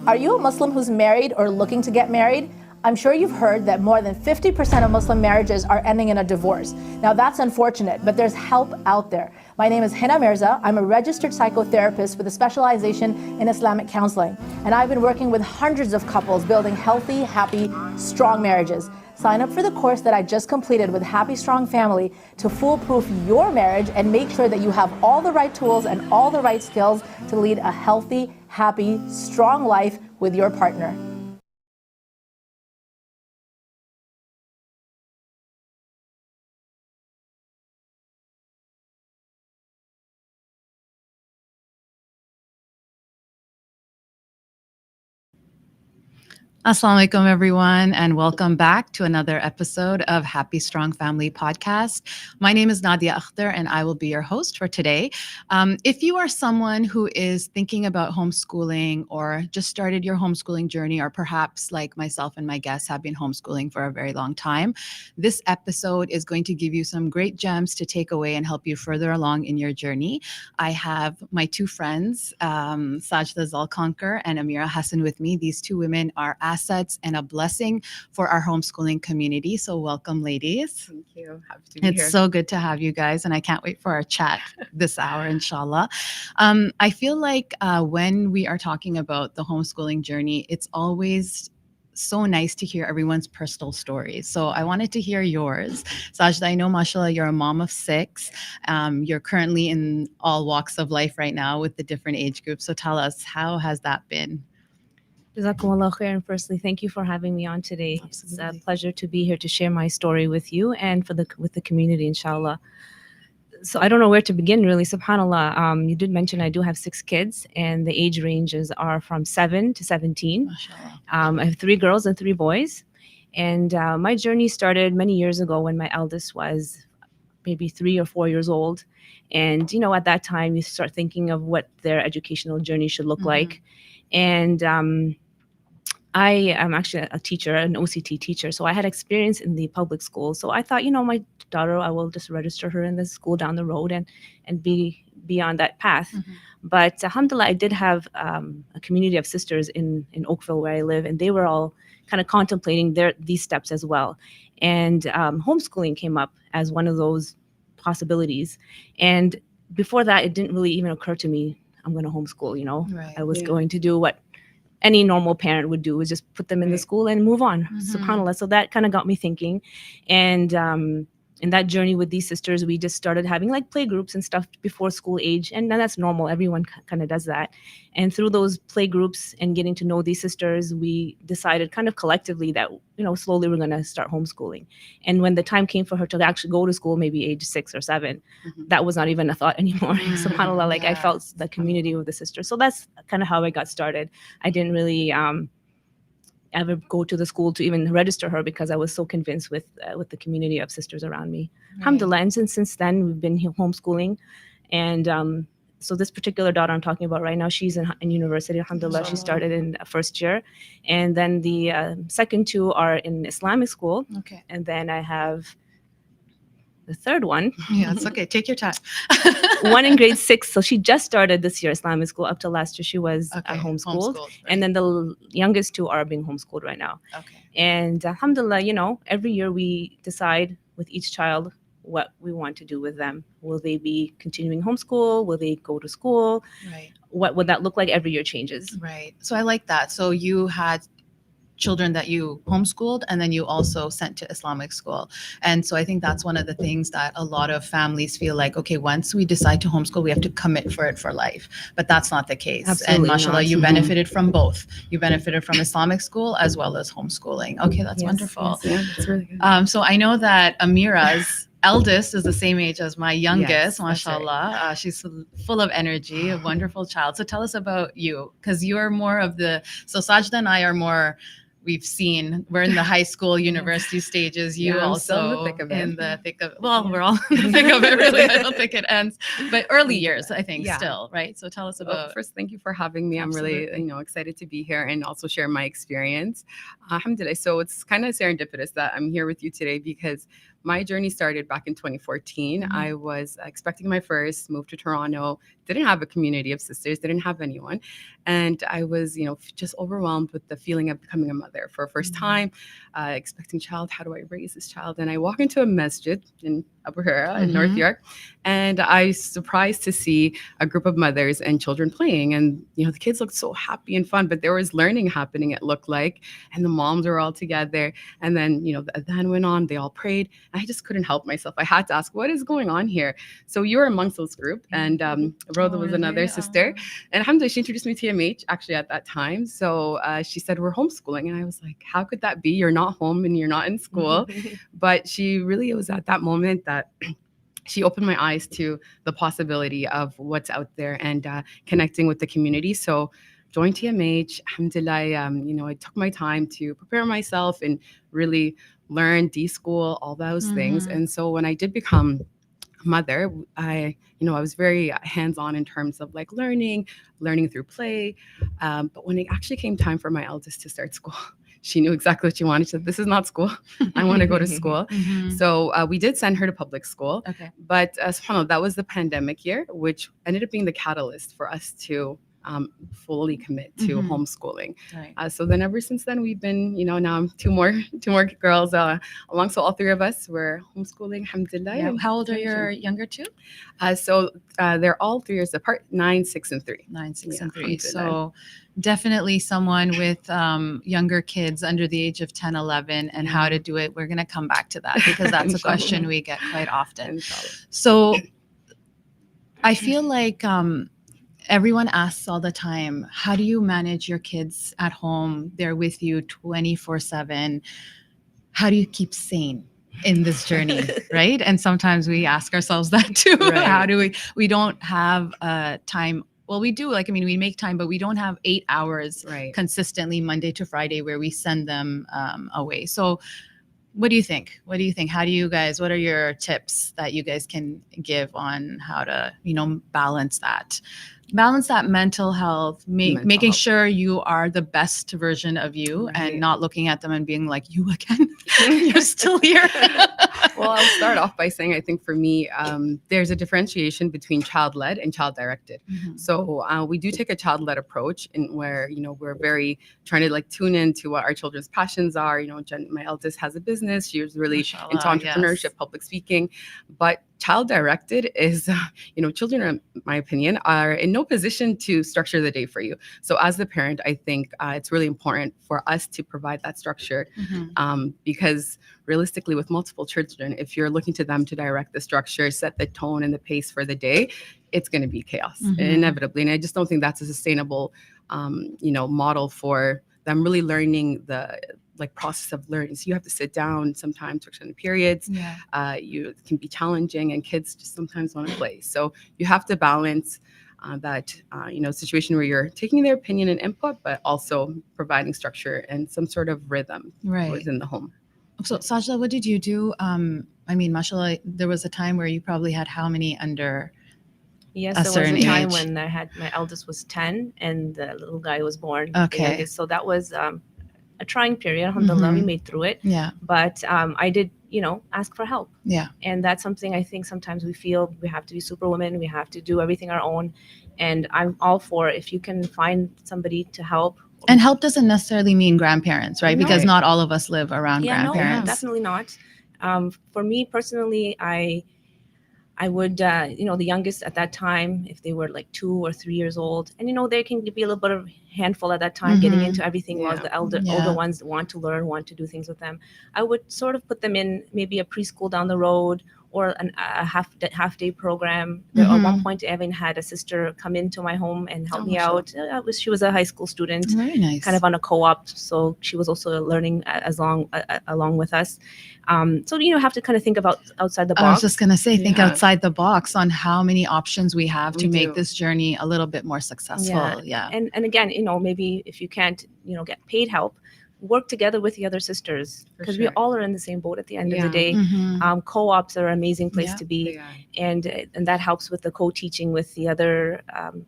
Are you a Muslim who's married or looking to get married? I'm sure you've heard that more than 50% of Muslim marriages are ending in a divorce. Now that's unfortunate, but there's help out there. My name is Hina Mirza. I'm a registered psychotherapist with a specialization in Islamic counseling. And I've been working with hundreds of couples building healthy, happy, strong marriages. Sign up for the course that I just completed with Happy Strong Family to foolproof your marriage and make sure that you have all the right tools and all the right skills to lead a healthy, happy, strong life with your partner. Assalamu alaikum, everyone, and welcome back to another episode of Happy Strong Family Podcast. My name is Nadia Akhtar, and I will be your host for today. If you are someone who is thinking about homeschooling or just started your homeschooling journey, or perhaps like myself and my guests have been homeschooling for a very long time, this episode is going to give you some great gems to take away and help you further along in your journey. I have my two friends, Sajida Zalgaonker and Amirah Hassan, with me. These two women are assets and a blessing for our homeschooling community. So welcome, ladies. Thank you. Happy to be here. It's so good to have you guys, and I can't wait for our chat this hour, inshallah. I feel like when we are talking about the homeschooling journey, it's always so nice to hear everyone's personal stories. So I wanted to hear yours. Sajda, I know, mashallah, you're a mom of 6. You're currently in all walks of life right now with the different age groups. So tell us, how has that been? Jazakumullah khair. Firstly, thank you for having me on today. Absolutely. It's a pleasure to be here to share my story with you and with the community, inshallah. So I don't know where to begin, really. SubhanAllah. You did mention I do have 6 kids, and the age ranges are from 7 to 17. Mashallah. I have 3 girls and 3 boys. And my journey started many years ago when my eldest was maybe 3 or 4 years old. And, you know, at that time, you start thinking of what their educational journey should look like. And I am actually a teacher, an OCT teacher. So I had experience in the public school. So I thought, you know, my daughter, I will just register her in the school down the road and be on that path. But alhamdulillah, I did have a community of sisters in Oakville where I live, and they were all kind of contemplating these steps as well. And homeschooling came up as one of those possibilities. And before that, it didn't really even occur to me, I'm going to homeschool, you know. Right. I was going to do what any normal parent would do, is just put them in the school and move on, subhanAllah. So that kind of got me thinking. And in that journey with these sisters, we just started having like play groups and stuff before school age. And that's normal. Everyone kind of does that. And through those play groups and getting to know these sisters, we decided kind of collectively that, you know, slowly we're going to start homeschooling. And when the time came for her to actually go to school, maybe age 6 or 7, that was not even a thought anymore. SubhanAllah, like I felt the community with the sisters. So that's kind of how I got started. I didn't really ever go to the school to even register her because I was so convinced with the community of sisters around me. Right. Alhamdulillah. And since then, we've been homeschooling. And so this particular daughter I'm talking about right now, she's in university, alhamdulillah. She started in first year. And then the second 2 are in Islamic school. Okay. And then I have the third one. Yeah, it's okay. Take your time. One in grade 6. So she just started this year Islamic school. Up to last year, she was homeschooled. Right. And then the youngest 2 are being homeschooled right now. Okay. And alhamdulillah, you know, every year we decide with each child what we want to do with them. Will they be continuing homeschool? Will they go to school? Right. What would that look like? Every year changes. Right. So I like that. So you had children that you homeschooled, and then you also sent to Islamic school. And so I think that's one of the things that a lot of families feel like, okay, once we decide to homeschool, we have to commit for it for life. But that's not the case. Absolutely and mashallah, not. you benefited from both. You benefited from Islamic school as well as homeschooling. Okay, that's wonderful. Yeah, that's really good. So I know that Amirah's eldest is the same age as my youngest, Yes, that's mashallah. She's full of energy, a wonderful child. So tell us about you, because you're more of so Sajda and I are more, we're in the high school, university stages. You Yeah, I'm also still in the thick of it. in the thick of, well, we're all in the thick of it, really. I don't think it ends, but early years, I think, Yeah. still, right? So tell us Well, about. first, thank you for having me. I'm really, Absolutely. excited to be here and also share my experience. Alhamdulillah. So it's kind of serendipitous that I'm here with you today because my journey started back in 2014. Mhm. I was expecting my first, moved to Toronto, didn't have a community of sisters, didn't have anyone. And I was, just overwhelmed with the feeling of becoming a mother for a first time, expecting child. How do I raise this child? And I walk into a masjid in Abu Hura in North Mhm. York, and I was surprised to see a group of mothers and children playing. And, the kids looked so happy and fun, but there was learning happening, it looked like. And the moms were all together. And then, the adhan went on, they all prayed. I just couldn't help myself. I had to ask, what is going on here? So you were amongst those group, and Rhoda was another sister. And alhamdulillah, she introduced me to TMH actually at that time. So she said, we're homeschooling. And I was like, how could that be? You're not home and you're not in school. But it was at that moment that she opened my eyes to the possibility of what's out there and connecting with the community. So joined TMH. Alhamdulillah, I took my time to prepare myself and really learn, de-school, all those things. Mhm. And so when I did become mother, I was very hands-on in terms of like learning through play. But when it actually came time for my eldest to start school, she knew exactly what she wanted. She said, this is not school. I want to go to school. Mhm. So we did send her to public school. Okay. But subhanAllah, that was the pandemic year, which ended up being the catalyst for us to fully commit to Mhm. homeschooling. Right. So then ever since then, we've been, now I'm two more girls along. So all three of us were homeschooling, alhamdulillah. Yeah. and How old are graduation. your younger two? So they're all 3 years apart, 9, 6, and 3. 9, 6, Yeah, and 3. alhamdulillah. So definitely someone with younger kids under the age of 10, 11, and how to do it. We're going to come back to that because that's a Inshallah. question we get quite often. Inshallah. So I feel like everyone asks all the time, how do you manage your kids at home? They're with you 24/7. How do you keep sane in this journey, right? And sometimes we ask ourselves that too. Right. How do we don't have time. Well, we do, we make time, but we don't have 8 hours Right. consistently Monday to Friday where we send them away. So what do you think? What are you guys, what are your tips that you guys can give on how to, balance that mental health, making health. sure you are the best version of you Right. and not looking at them and being like, you again, you're still here. Well, I'll start off by saying I think for me, there's a differentiation between child-led and child-directed. Mhm. So we do take a child-led approach in where, we're very trying to trying to tune into what our children's passions are. My eldest has a business. She was really Mashallah, into entrepreneurship, yes. public speaking. But child-directed is, children, in my opinion, are in no position to structure the day for you. So as the parent, I think it's really important for us to provide that structure Mhm. because realistically, with multiple children, if you're looking to them to direct the structure, set the tone and the pace for the day, it's going to be chaos inevitably. And I just don't think that's a sustainable, model for them really learning the process of learning. So you have to sit down sometimes for extended periods. Yeah. It can be challenging, and kids just sometimes want to play. So you have to balance that situation where you're taking their opinion and input, but also providing structure and some sort of rhythm Right. within the home. So Sajida, what did you do? Mashallah, there was a time where you probably had how many under Yes, a there was certain a time age? when I had my eldest was 10 and the little guy was born. Okay. The youngest. So that was a trying period. Alhamdulillah, we Mhm. made through it. Yeah. But I did, ask for help. Yeah. And that's something I think sometimes we feel we have to be superwomen. We have to do everything our own. And I'm all for if you can find somebody to help. And help doesn't necessarily mean grandparents, right? No. Because not all of us live around Yeah, no, grandparents. definitely not. For me personally, I would, the youngest at that time, if they were like 2 or 3 years old, and they can be a little bit of a handful at that time, getting Mhm. into everything, while Yeah. the older ones want to learn, want to do things with them. I would sort of put them in maybe a preschool down the road or a half day program. At one Mhm. point, I even had a sister come into my home and help Oh, me mashallah. out. She was a high school student. Very nice. Kind of on a co-op, so she was also learning along with us. So have to kind of think about outside the box. I was just going to say, think Yeah. outside the box on how many options we have We to make do. this journey a little bit more successful. Yeah. And again, maybe if you can't, get paid help, work together with the other sisters, For because sure. we all are in the same boat at the end of the Yeah. day. Mhm. Co-ops are an amazing place Yeah, to be, They are. and that helps with the co-teaching with the other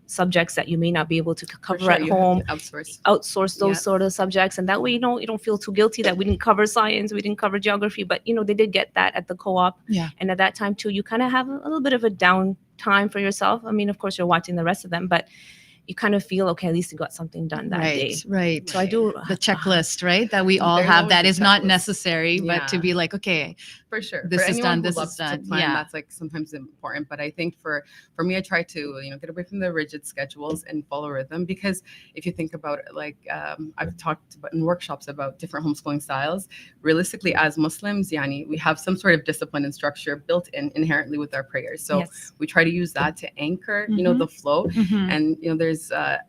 subjects that you may not be able to For cover sure, at you have home. to outsource. Outsource those Yes. sort of subjects, and that way you don't feel too guilty that we didn't cover science, we didn't cover geography, but they did get that at the co-op. Yeah. And at that time too, you kind of have a little bit of a down time for yourself. I mean, of course you're watching the rest of them, but you kind of feel, okay, at least you got something done that day. Right. So I do The checklist, right? That we all There's have, always that a is not checklist. necessary, but to Yeah. be like, okay, For sure. this For is anyone done, who this loves is to done. plan, Yeah. that's like sometimes important. But I think for me, I try to get away from the rigid schedules and follow rhythm, because if you think about it, like I've talked about in workshops about different homeschooling styles. Realistically, as Muslims, we have some sort of discipline and structure built in inherently with our prayers. So Yes. we try to use that to anchor, Mhm. the flow. Mhm. And there's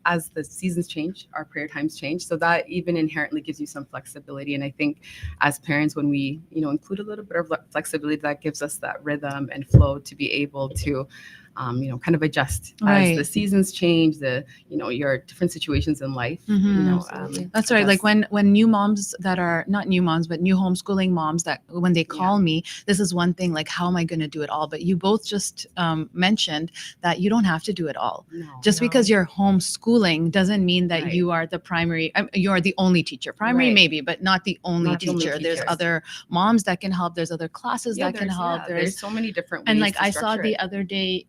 as the seasons change, our prayer times change, so that even inherently gives you some flexibility. And I think as parents, when we include a little bit of flexibility, that gives us that rhythm and flow to be able to kind of adjust as the Right. seasons change, your different situations in life. Mhm. Absolutely. That's right. Like adjust. when new moms that are not new moms, but new homeschooling moms, that when they call me, this is one thing, like, how am I going to do it all? But you both just mentioned that you don't have to do it all. No. Just No. because you're homeschooling doesn't mean that Right. you are the primary, you're the only teacher. Primary Right. maybe, but not the only Not the only teacher. There's teachers. other moms that can help. There's other classes that can there's- help. there's so many different ways And like to I saw structure the it. other day,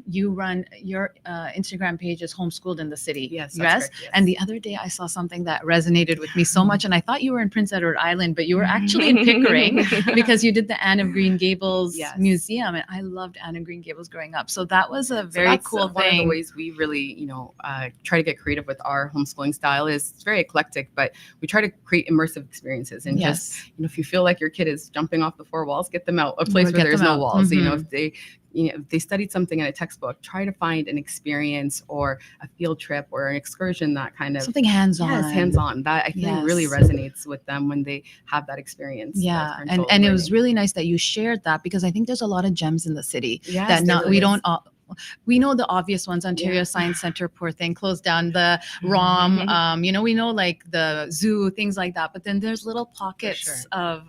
you run your Instagram page is Homeschooled in the City. Yes, that's correct, yes. And the other day I saw something that resonated with me so much, and I thought you were in Prince Edward Island, but you were actually in Pickering because you did the Anne of Green Gables Yes. Museum, and I loved Anne of Green Gables growing up. So that was a So very that's cool one of the thing. ways we really, try to get creative with our homeschooling style. Is it's very eclectic, but we try to create immersive experiences. And just, Yes. if you feel like your kid is jumping off the four walls, get them out a place where Get there's them no out. walls. Mhm. If they studied something in a textbook, try to find an experience or a field trip or an excursion that kind of Something hands-on. Yes, hands-on. That I think really Yes. resonates with them when they have that experience. that Yeah, parental and it was learning. really nice that you shared that, because I think there's a lot of gems in the city Yes, that there not really we is. don't. We know the obvious ones. Ontario Yeah. Science Center, poor thing, closed down. The ROM, we know like the zoo, things like that. But then there's little pockets sure. of.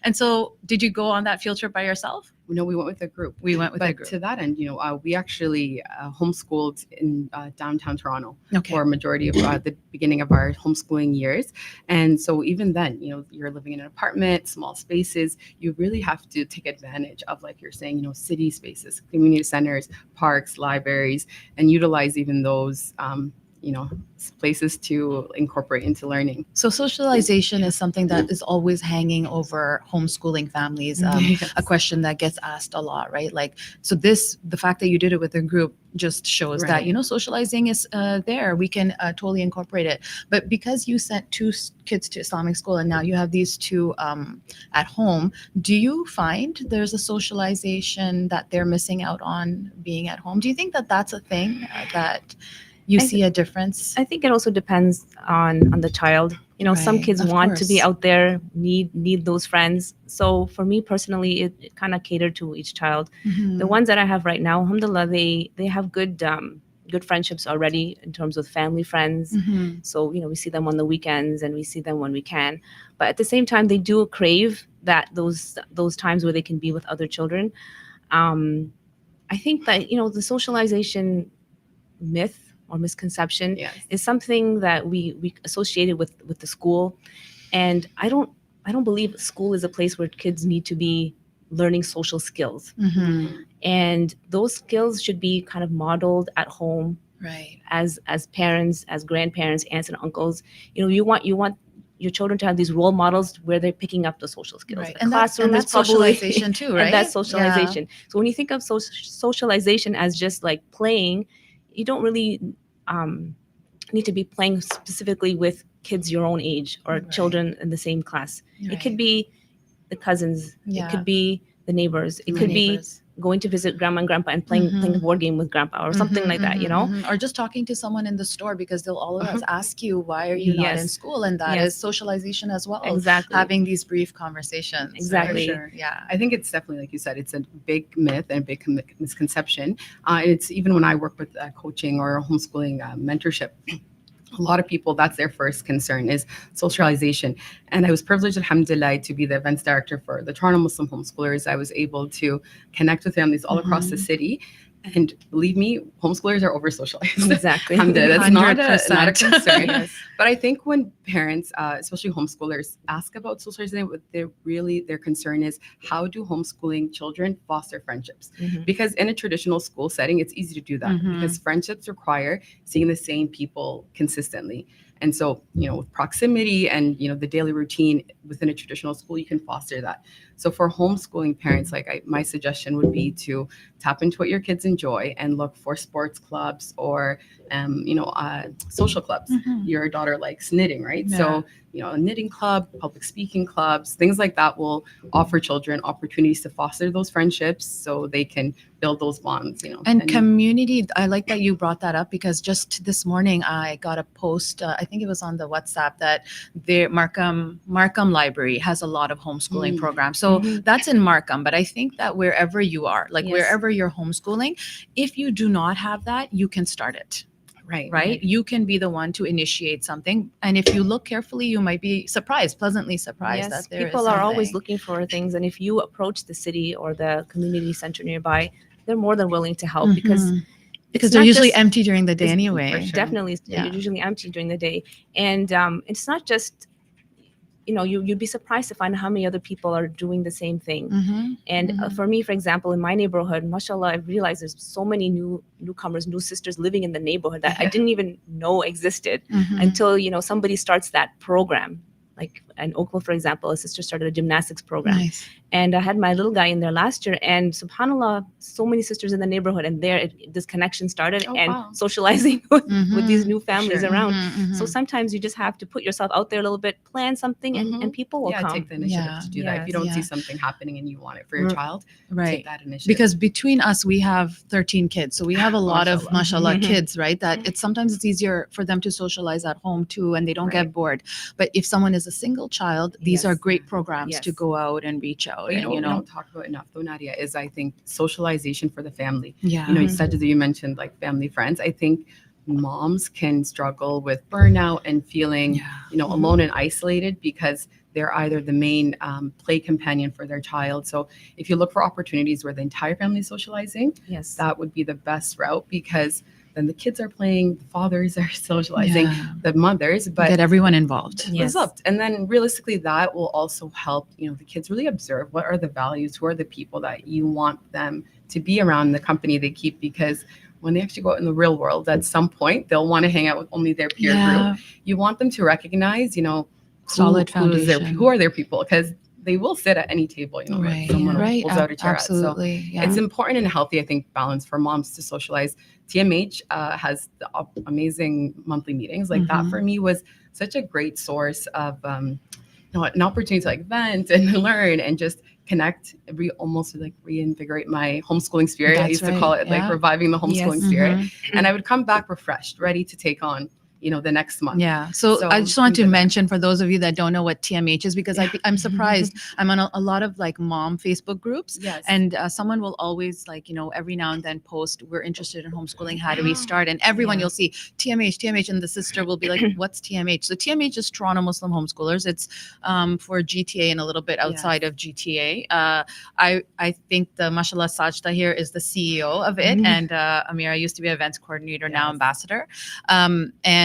And so, did you go on that field trip by yourself? No, we went with a group. We went with a But group. to that end, we actually homeschooled in downtown Toronto Okay. for a majority of the beginning of our homeschooling years. And so even then, you're living in an apartment, small spaces, you really have to take advantage of, like you're saying, city spaces, community centers, parks, libraries, and utilize even those, places to incorporate into learning. So socialization is something that is always hanging over homeschooling families. Yes. A question that gets asked a lot, right? Like, so the fact that you did it with a group just shows that, Right. socializing is there. We can totally incorporate it. But because you sent two kids to Islamic school and now you have these two at home, do you find there's a socialization that they're missing out on being at home? Do you think that that's a thing that you see a difference? I think it also depends on the child. Some Right, kids of want to be course. out there, need those friends. So for me personally, it kind of catered to each child. Mhm. The ones that I have right now, alhamdulillah, they have good friendships already in terms of family friends. Mhm. So we see them on the weekends and we see them when we can. But at the same time, they do crave those times where they can be with other children. I think that the socialization myth or misconception Yes. is something that we associated with the school, and I don't believe school is a place where kids need to be learning social skills, Mhm. and those skills should be kind of modeled at home Right. as parents, as grandparents, aunts and uncles. You want your children to have these role models where they're picking up the social skills. Right. The And classroom that's is probably socialization too, right? and that's socialization. So when you think of socialization as just like playing, you don't really need to be playing specifically with kids your own age or Right. children in the same class. Right. It could be the cousins. Yeah. It could be the neighbors. It The could neighbors. be going to visit grandma and grandpa and playing a board game with grandpa or something like that, Or just talking to someone in the store, because they'll always ask you, why are you not in Yes. school? And that Yes. is socialization as well. Exactly. Having these brief conversations. Exactly. Right? Sure. Yeah. I think it's definitely, like you said, it's a big myth and a big misconception. And it's even when I work with coaching or homeschooling mentorship, a lot of people, that's their first concern is socialization. And I was privileged, alhamdulillah, to be the events director for the Toronto Muslim Homeschoolers. I was able to connect with families all across the city. And believe me, homeschoolers are over socialized. Exactly. Alhamdulillah, that's not a 100%. concern. Yes. But I think when parents, especially homeschoolers, ask about socialization, what their concern is, how do homeschooling children foster friendships? Mhm. Because in a traditional school setting, it's easy to do that because friendships require seeing the same people consistently. And so, with proximity and, the daily routine within a traditional school, you can foster that. So for homeschooling parents, my suggestion would be to tap into what your kids enjoy and look for sports clubs or, social clubs. Your daughter likes knitting, right? Yeah. So, a knitting club, public speaking clubs, things like that will offer children opportunities to foster those friendships so they can build those bonds, And community, I like that you brought that up because just this morning I got a post, I think it was on the WhatsApp, that the Markham Library has a lot of homeschooling programs. So that's in Markham, but I think that wherever you are, like Yes. wherever you're homeschooling, if you do not have that, you can start it. Right? You can be the one to initiate something. And if you look carefully, you might be pleasantly surprised Yes, that there people is are always something. looking for things, and if you approach the city or the community center nearby, they're more than willing to help because Mhm. it's Because they're not usually just- empty during the day it's- anyway. For sure. definitely Yeah. usually empty during the day, and it's not just you'd be surprised to find how many other people are doing the same thing. Mhm. And Mhm. for me, for example, in my neighborhood, mashallah, I realized there's so many newcomers, new sisters living in the neighborhood that I didn't even know existed Mhm. until somebody starts that program. Like in Oakville, for example, a sister started a gymnastics program. Nice. And I had my little guy in there last year, and subhanallah, so many sisters in the neighborhood, and this connection started, Oh, and wow. socializing with these new For families sure. around. Mhm, So mhm. sometimes you just have to put yourself out there a little bit, plan something, and people will come. Take the initiative Yeah. to do that. If you don't Yeah. see something happening and you want it for your R- child, Right. take that initiative. Because between us, we have 13 kids. So we have a lot of, Mashallah. mashallah, kids, right? That sometimes it's easier for them to socialize at home too, and they don't Right. get bored. But if someone is a single child, these are Yes. great programs Yes. to go out and reach out. But And, we don't talk about enough though, Nadia, is I think socialization for the family. yeah. Sajida, you mentioned like family friends. I think moms can struggle with burnout and feeling, alone and isolated because they're either the main play companion for their child. So if you look for opportunities where the entire family is socializing, Yes. that would be the best route because then the kids are playing, the fathers are socializing, Yeah. the mothers, but Get everyone involved. Yes. result. And then realistically, that will also help, the kids really observe what are the values, who are the people that you want them to be around, the company they keep, because when they actually go out in the real world, at some point, they'll want to hang out with only their peer Yeah. group. You want them to recognize, Solid who foundation. are their people, because they will sit at any table, that Right. someone Right. pulls out a chair at. So Absolutely. Yeah. it's important and healthy, I think, balance for moms to socialize. TMH has the amazing monthly meetings. Like that for me was such a great source of an opportunity to like vent and learn and just connect, almost like reinvigorate my homeschooling spirit. I That's used to right, call it like yeah. reviving the homeschooling spirit. Mhm. And I would come back refreshed, ready to take on the next month. Yeah. So I just want to things like that. mention for those of you that don't know what TMH is, because I'm surprised. I'm on a lot of like mom Facebook groups, Yes. and someone will always every now and then post, "We're interested in homeschooling. How do we start?" And everyone you'll see TMH, and the sister will be like, "What's TMH?" So TMH is Toronto Muslim Homeschoolers. It's for GTA and a little bit outside of GTA. I think the mashallah Sajda here is the CEO of it, and Amirah used to be events coordinator, now ambassador.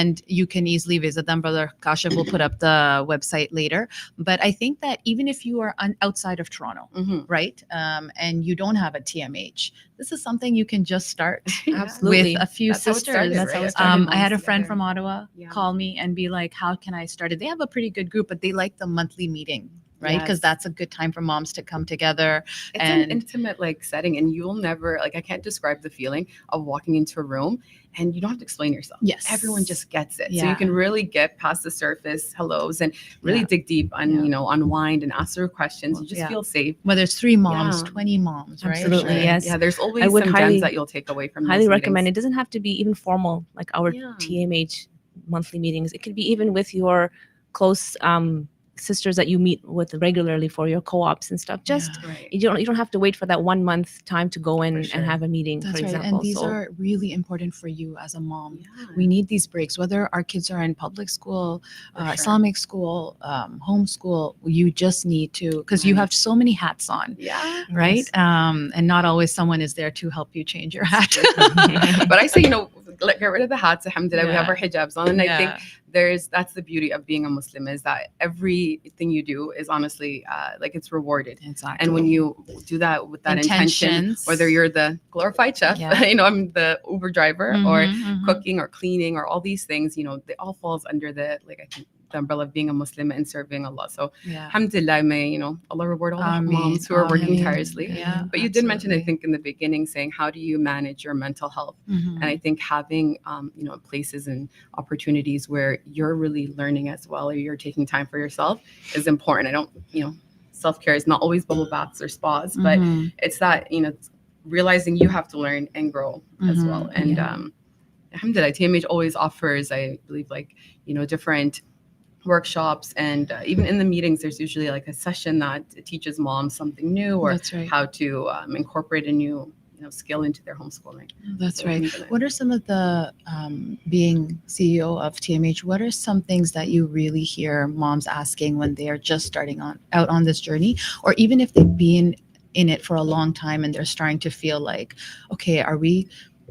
And you can easily visit them. Brother Kashif will put up the website later. But I think that even if you are outside of Toronto, right, and you don't have a TMH, this is something you can just start Absolutely. with a few That's how it sisters. started, That's how right? it started. I had a Moms friend together. from Ottawa call me and be like, "How can I start it?" They have a pretty good group, but they like the monthly meeting, right? Because Yes. that's a good time for moms to come together. It's And- an intimate setting, and you'll never I can't describe the feeling of walking into a room and you don't have to explain yourself. Yes. Everyone just gets it. So Yeah. you can really get past the surface hellos and really Yeah. dig deep and Yeah. unwind and answer questions. You just Yeah. feel safe. Whether it's 3 moms, Yeah. 20 moms, right? Absolutely, yes. Yeah, there's always I would some highly- gems that you'll take away from Highly those recommend. It meetings. doesn't have to be even formal like our Yeah. TMH monthly meetings. It could be even with your close sisters that you meet with regularly for your co-ops and stuff. Just Right. you don't have to wait for that 1 month time to go in sure. and have a meeting, That's for right. example. And these So are really important for you as a mom. Yeah. We need these breaks, whether our kids are in public school, For sure. Islamic school, homeschool. You just need to, because you Right. have so many hats on, Yeah. right? Yes. And not always someone is there to help you change your hat. But I say, get rid of the hats. Alhamdulillah, we have Yeah. our hijabs on, and I think Yeah. that's the beauty of being a Muslim, is that everything you do is honestly like it's rewarded. Exactly. And when you do that with that intention, Intentions. whether you're the glorified chef, Yeah. I'm the Uber driver, or Mhm, mhm. cooking or cleaning or all these things, they all falls under the I think the umbrella of being a Muslim and serving Allah. So Yeah. alhamdulillah, may Allah reward all the Ameen, moms who are working ameen. tirelessly. Yeah. But you did mention, I absolutely. think, in the beginning, saying how do you manage your mental health? Mhm. And I think having places and opportunities where you're really learning as well, or you're taking time for yourself, is important. I don't self-care is not always bubble baths or spas, but Mhm. it's that it's realizing you have to learn and grow as Mhm. well. And Yeah. alhamdulillah, TMH always offers, I believe, different workshops, and even in the meetings there's usually a session that teaches moms something new, or That's right. how to incorporate a new skill into their homeschooling. That's So, right. alhamdulillah. What are some of the, being CEO of TMH, what are some things that you really hear moms asking when they are just starting out on this journey, or even if they've been in it for a long time and they're starting to feel like, okay,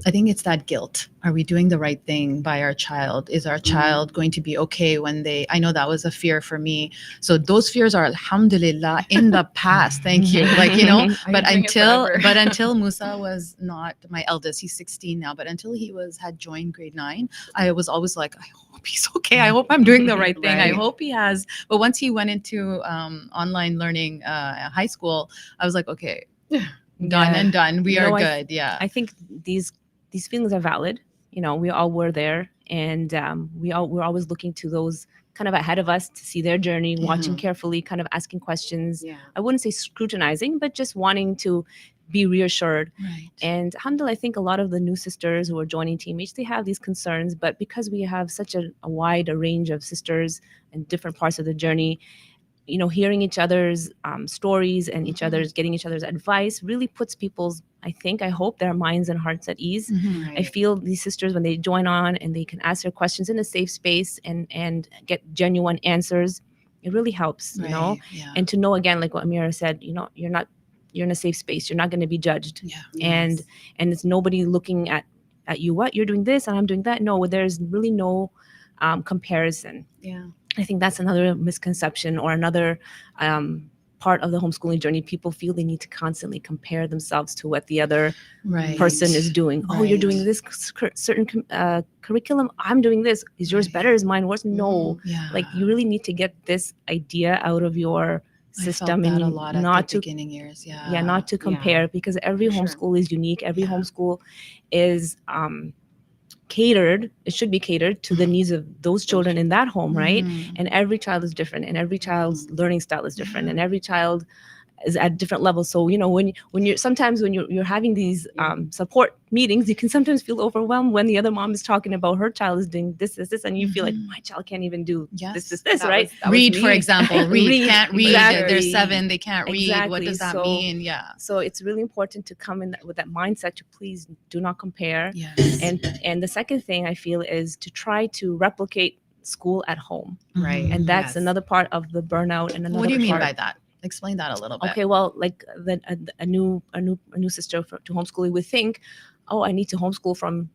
I think it's that guilt. Are we doing the right thing by our child? Is our child going to be okay when I know that was a fear for me. So those fears are, alhamdulillah, in the past. Thank you. I but bring it forever. until Musa was not my eldest, he's 16 now, but until he had joined grade 9, I was always like, I hope he's okay. I hope I'm doing the right thing. I Right. hope he has. But once he went into online learning, high school, I was like, okay, done Yeah. and done. We You are know, good. Yeah. I think these feelings are valid. We all were there, and we're always looking to those kind of ahead of us to see their journey, watching carefully, kind of asking questions. Yeah. I wouldn't say scrutinizing, but just wanting to be reassured. Right. And alhamdulillah, I think a lot of the new sisters who are joining TMH, they have these concerns, but because we have such a wide range of sisters in different parts of the journey, hearing each other's stories and getting each other's advice really puts people's, I hope, their minds and hearts at ease. Mhm. Right. I feel these sisters, when they join on and they can ask their questions in a safe space and get genuine answers, it really helps, Right. Yeah. And to know, again, like what Amirah said, you're in a safe space. You're not going to be judged. Yeah. And it's nobody looking at you, what you're doing this and I'm doing that. No, there's really no comparison. Yeah. I think that's another misconception or another part of the homeschooling journey. People feel they need to constantly compare themselves to what the other Right. person is doing. Oh, you're Right. doing this certain curriculum. I'm doing this. Is yours Right. better? Is mine worse? No. Yeah. Like, you really need to get this idea out of your system, I felt that and a lot not at the to beginning years. Yeah. not to compare, because every For sure. homeschool is unique. Every Yeah. homeschool is catered. It should be catered to the needs of those children in that home, right? Mhm. And every child is different, and every child's learning style is different, and every child is at different levels. So when you're sometimes when you're having these support meetings, you can sometimes feel overwhelmed when the other mom is talking about her child is doing this, and you feel like, my child can't even do Yes. this, That right? was Read, for me. example. Read. Can't read. Exactly. They're 7. They can't read. What Exactly. does that So- mean? Yeah. So it's really important to come in with that mindset to please do not compare. Yes. And the second thing I feel is to try to replicate school at home. Right. And that's Yes. another part of the burnout. And another What do you mean part, by that? Explain that a little bit. Okay, well, like a new sister to homeschooling would think, oh, I need to homeschool from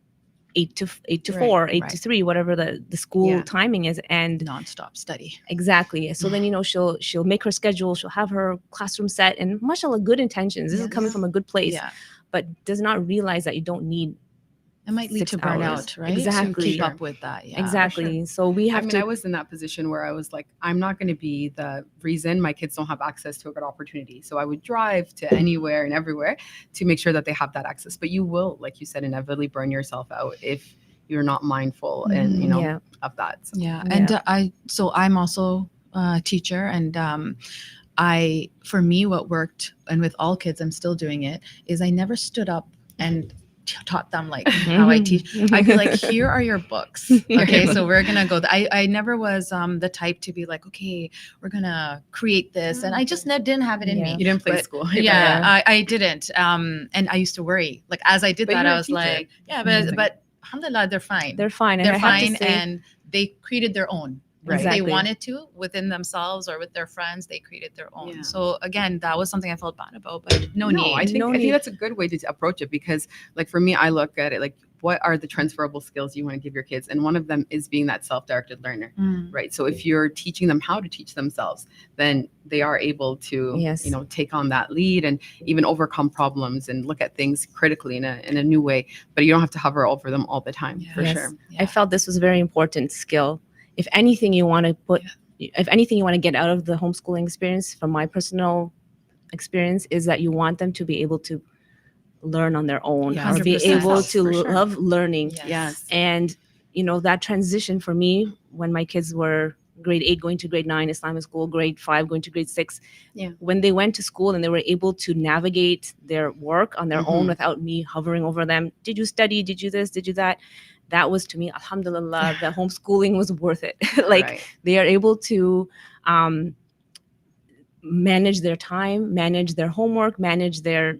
8 to Right, 4, 8 to right. 3, whatever the school Yeah. timing is, and Non-stop study. exactly. So then she'll make her schedule, she'll have her classroom set, and mashallah, good intentions. This is coming Yes. from a good place, Yeah. but does not realize that you don't need It might lead 6 to burnout, hours. right? Exactly. To keep up with that. Yeah. exactly. So we have I was in that position where I was like, I'm not going to be the reason my kids don't have access to a good opportunity. So I would drive to anywhere and everywhere to make sure that they have that access. But you will, like you said, inevitably burn yourself out if you're not mindful and Yeah. of that. So. Yeah. Yeah. And I'm also a teacher, and for me, what worked, and with all kids, I'm still doing it, is I never stood up and taught them like how I teach. I'd be like, here are your books. Okay, so we're gonna go. I never was the type to be like, okay, we're gonna create this, and I just didn't have it in me. You didn't play But, school. Yeah, I didn't. And I used to worry. Like as I did But that, you're I a was teacher. like, but alhamdulillah, they're fine. They're fine. And They're I have to fine, say- and they created their own. Right. If they Exactly. wanted to within themselves or with their friends, they created their own. Yeah. So again, that was something I felt bad about, but no need. I think No I think need. that's a good way to approach it, because like for me, I look at it like, what are the transferable skills you want to give your kids? And one of them is being that self-directed learner, right? So if you're teaching them how to teach themselves, then they are able to, Yes. take on that lead and even overcome problems and look at things critically in a new way. But you don't have to hover over them all the time, for Yes. sure. Yeah. I felt this was a very important skill. If anything you want to get out of the homeschooling experience, from my personal experience, is that you want them to be able to learn on their own, Yeah, or be 100%. able to For sure. love learning. Yes. And that transition for me, when my kids were grade 8 going to grade 9 Islamic school, grade 5 going to grade 6, Yeah. when they went to school and they were able to navigate their work on their own Mhm. without me hovering over them, did you study, did you this, did you that, that was, to me, alhamdulillah, the homeschooling was worth it. Like, Right. they are able to manage their time, manage their homework, manage their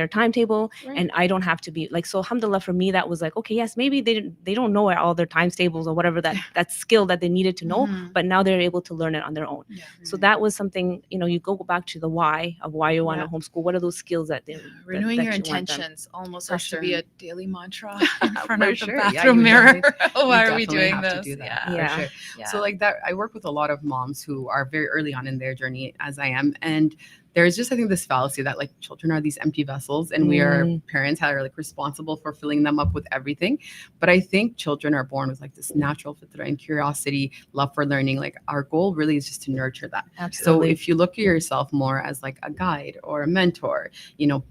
timetable, Right. and I don't have to be like, so alhamdulillah, for me, that was like, okay, yes, maybe they don't know all their times tables or whatever that skill that they needed to know, Mhm. but now they're able to learn it on their own. Yeah. So that was something, you go back to the why of why you want to Yeah. homeschool. What are those skills that they Renewing that your you want them? intentions almost For has to be sure. a daily mantra in front For of the sure. Yeah, bathroom you mirror. definitely- Why you are we definitely doing have to this? do that. Yeah. For Yeah. sure. Yeah. So like that, I work with a lot of moms who are very early on in their journey, as I am, and there's just, I think, this fallacy that like children are these empty vessels, and we are parents that are like responsible for filling them up with everything. But I think children are born with like this natural fitra and curiosity, love for learning. Like our goal really is just to nurture that. Absolutely. So if you look at yourself more as like a guide or a mentor,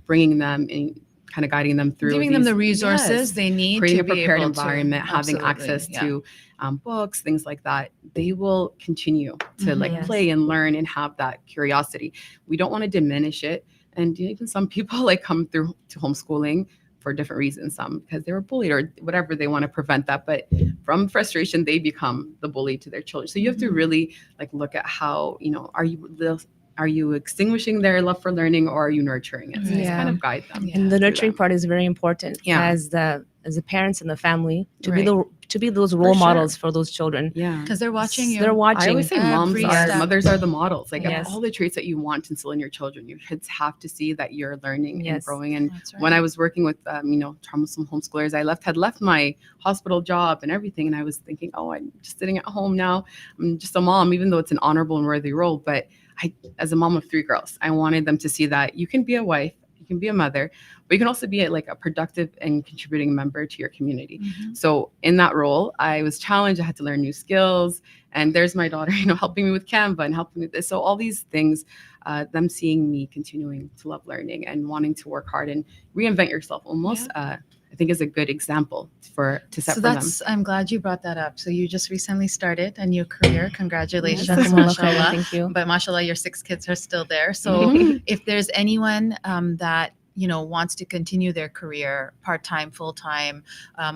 bringing them in, kind of guiding them through, Giving them the these- resources Yes. they need creating to a be prepared able to- environment, having Absolutely, access yeah. to books, things like that, they will continue to like Yes. play and learn and have that curiosity. We don't want to diminish it. And even some people like come through to homeschooling for different reasons, some because they were bullied or whatever, they want to prevent that. But from frustration, they become the bully to their children. So you have to really like look at how, are you extinguishing their love for learning, or are you nurturing it? So just Yeah. kind of guide them. Yeah. And the through nurturing that. part is very important. Yeah. As the parents in the family, to Right. be those role sure. models for those children. Yeah. Because they're watching you. They're watching. I always say moms every are, step. mothers are the models. Like Yes. all the traits that you want to instill in your children, your kids have to see that you're learning and Yes. growing. And That's right. when I was working with, Toronto Muslim Homeschoolers, I had left my hospital job and everything. And I was thinking, oh, I'm just sitting at home now. I'm just a mom, even though it's an honorable and worthy role. But as a mom of 3 girls, I wanted them to see that you can be a wife, you can be a mother, but you can also be a productive and contributing member to your community. Mhm. So in that role, I was challenged. I had to learn new skills. And there's my daughter, helping me with Canva and helping me with this. So all these things, them seeing me continuing to love learning and wanting to work hard and reinvent yourself almost, I think is a good example to set So for them. I'm glad you brought that up. So you just recently started a new career. Congratulations, Yes. mashallah. Thank you. But mashallah, your 6 kids are still there. So if there's anyone that wants to continue their career part-time, full-time,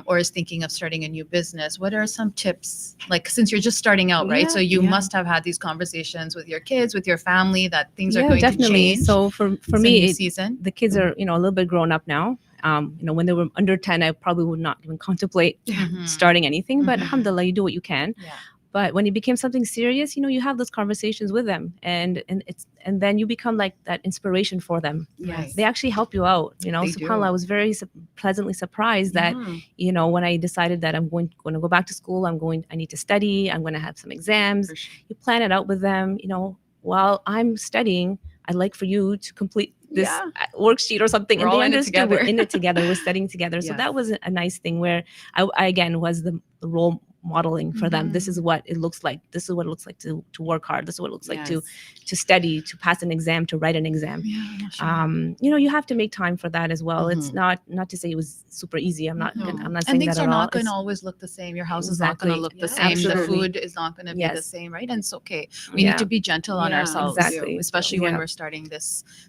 or is thinking of starting a new business, what are some tips? Like, since you're just starting out, right? So you must have had these conversations with your kids, with your family, that things are going definitely. to change. So for It's a me, new season. the kids are a little bit grown up now. When they were under 10, I probably would not even contemplate Mhm. starting anything. But Mhm. alhamdulillah, you do what you can. Yeah. But when it became something serious, you have those conversations with them, and then you become like that inspiration for them. Yes. They actually help you out. They SubhanAllah, do. I was very pleasantly surprised that when I decided that I'm going to go back to school, I need to study, I'm going to have some exams. For sure. You plan it out with them. While I'm studying, I'd like for you to complete this worksheet or something. We're and all they in it understood together. we're in it together. We're studying together. So Yes. that was a nice thing where I again was the role modeling for them. This is what it looks like. This is what it looks like to work hard. This is what it looks like to study, to pass an exam, to write an exam. You have to make time for that as well. It's not to say it was super easy. I'm not saying that at all. And things are not going to always look the same. Your house is not going to look the same. Absolutely. The food is not going to be the same, right? And it's okay. We need to be gentle on ourselves, especially when we're starting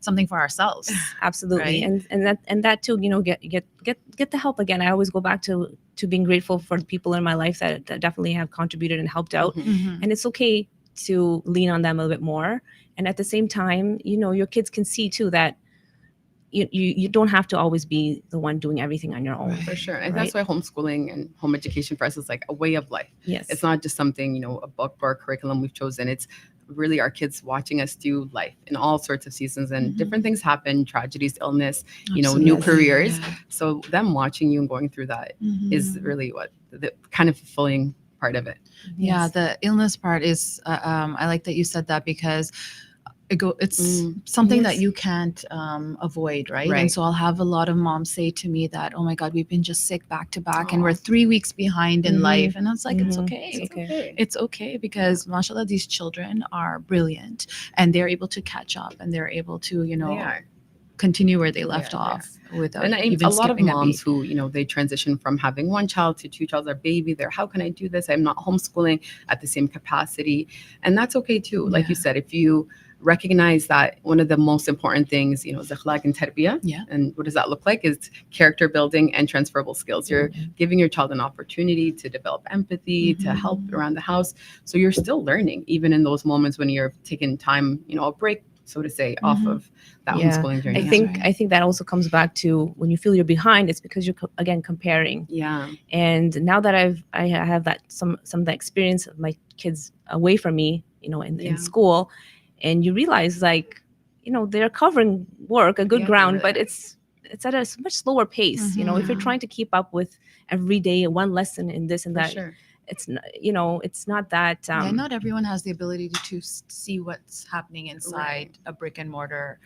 something for ourselves. Absolutely. Right? And that too, get the help again. I always go back to being grateful for the people in my life that definitely have contributed and helped out. And it's okay to lean on them a little bit more. And at the same time, your kids can see too that you don't have to always be the one doing everything on your own. For sure. And that's why homeschooling and home education for us is like a way of life. Yes. It's not just something, a book or a curriculum we've chosen. It's really our kids watching us do life in all sorts of seasons, and different things happen, tragedies, illness, new careers. So them watching you and going through that is really what the kind of fulfilling part of it. Yeah, the illness part is, I like that you said that, because it's something that you can't avoid, right? And so I'll have a lot of moms say to me that, oh my God, we've been just sick back to back and we're 3 weeks behind in life. And I was like, it's okay. It's okay, because mashallah, these children are brilliant and they're able to catch up and they're able to, continue where they left off without even a lot of skipping moms who, they transition from having one child to two child, their baby, how can I do this? I'm not homeschooling at the same capacity. And that's okay too. Like you said, if you recognize that one of the most important things, is akhlaq and tarbiyah. And what does that look like? Is character building and transferable skills. You're giving your child an opportunity to develop empathy, to help around the house. So you're still learning, even in those moments when you're taking time, a break, so to say, off of that homeschooling journey. I think that also comes back to when you feel you're behind, it's because you're again comparing. And now that I have that some of the experience of my kids away from me, in school, and you realize they're covering work, a good ground, but it's at a much slower pace. If you're trying to keep up with every day one lesson in this and that, it's not that. Not everyone has the ability to see what's happening inside a brick and mortar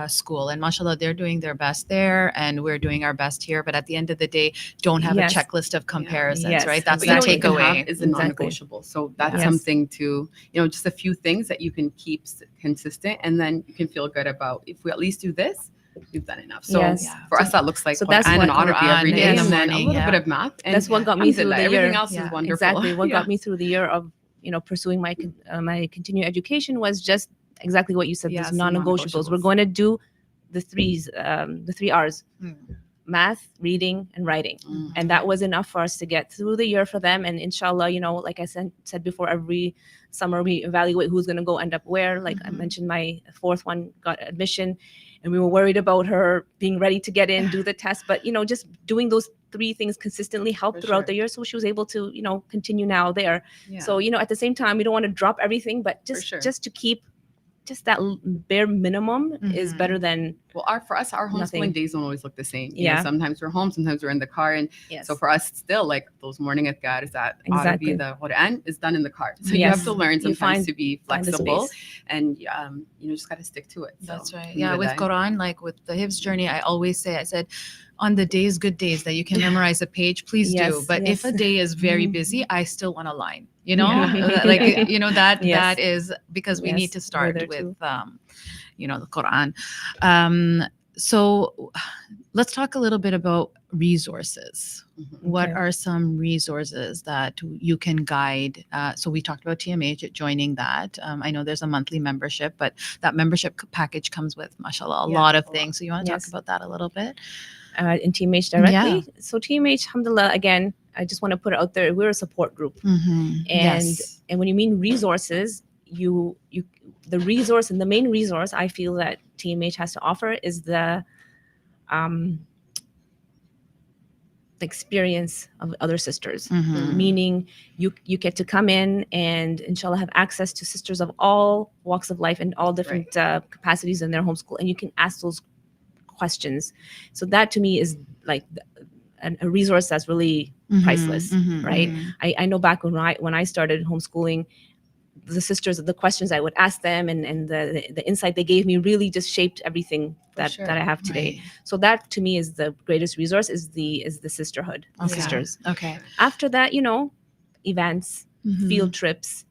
school. And mashallah, they're doing their best there, and we're doing our best here. But at the end of the day, don't have a checklist of comparisons, right? That's the takeaway. Is a non-negotiable. So that's something to, just a few things that you can keep consistent, and then you can feel good about, if we at least do this, you've done enough. So for us, that looks like that's an Arabic every day, in the and then morning, a little bit of math. And that's what got me through the year. Everything else is wonderful. Exactly. What got me through the year of pursuing my continuing education was just exactly what you said. These non-negotiables. We're going to do the the 3 R's: math, reading, and writing. And that was enough for us to get through the year for them. And inshallah, like I said before, every summer we evaluate who's going to go end up where. Like I mentioned, my fourth one got admission, and we were worried about her being ready to get in, do the test. But, just doing those 3 things consistently helped throughout the year. So she was able to, continue now there. So, at the same time, we don't want to drop everything, but just to keep just that bare minimum is better than for us, our homeschooling days don't always look the same. Sometimes we're home, sometimes we're in the car, and so for us, still like those morning adhkars that Arabi, the Quran is done in the car. So you have to learn sometimes to be flexible, and just got to stick to it. That's right. Yeah, with Quran, like with the Hifz journey, I always say, I said, on the good days that you can memorize a page, please do. But if a day is very busy, I still want a line. That is because we need to start with the Quran. So let's talk a little bit about resources. What are some resources that you can guide? So we talked about TMH, joining that. I know there's a monthly membership, but that membership package comes with, mashallah, a lot of things. So you want to talk about that a little bit? In TMH directly. So TMH, alhamdulillah, again, I just want to put it out there. We're a support group. And when you mean resources, the resource and the main resource I feel that TMH has to offer is the experience of other sisters, meaning you get to come in and inshallah have access to sisters of all walks of life and all different capacities in their homeschool, and you can ask those questions. So that to me is like a resource that's really priceless, right? I know back when I started homeschooling, the sisters, the questions I would ask them and the insight they gave me really just shaped everything that I have today. So that to me is the greatest resource, is the sisterhood, sisters. Okay. After that, events, Mhm. field trips.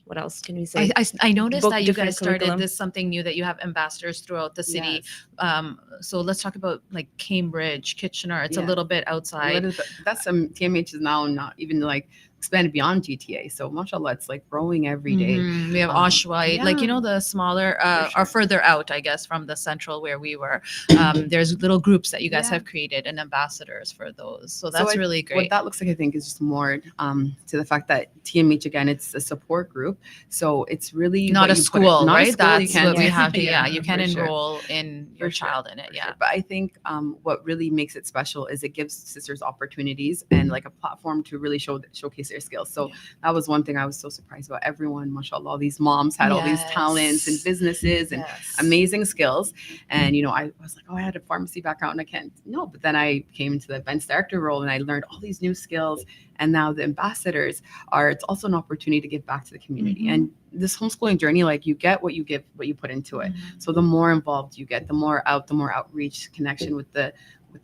What else can we say? I noticed Book that you different guys started curriculum. this something new, that you have ambassadors throughout the city. Yes. So let's talk about like Cambridge, Kitchener. It's a Yeah. little bit A outside. little bit, that's TMH is now not even like expanded beyond GTA. So mashallah, it's like growing every day. Mhm. We have Oshwite, like, you know, the smaller sure. or further out, I guess, from the central where we were. There's little groups that you guys Yeah. have created and ambassadors for those. So So that's really What great. that looks like, I think, is just more to the fact that TMH, again, it's a support group. So it's really Not what a you put school, not a right? school, you That's can't what we Yes. have to. Yeah, you can for sure. enroll in your For sure, child in it. for Yeah. sure. But I think what really makes it special is it gives sisters opportunities and like a platform to really showcase their skills. So that was one thing I was so surprised about. Everyone, mashallah, all these moms had all these talents and Yes. businesses and Yes. amazing skills. And I was like, oh, I had a pharmacy background, I can't. No, but then I came into the events director role and I learned all these new skills. And now the ambassadors it's also an opportunity to give back to the community. Mhm. And this homeschooling journey, like you get what you give, what you put into it. So the more involved you get, the more outreach, connection with the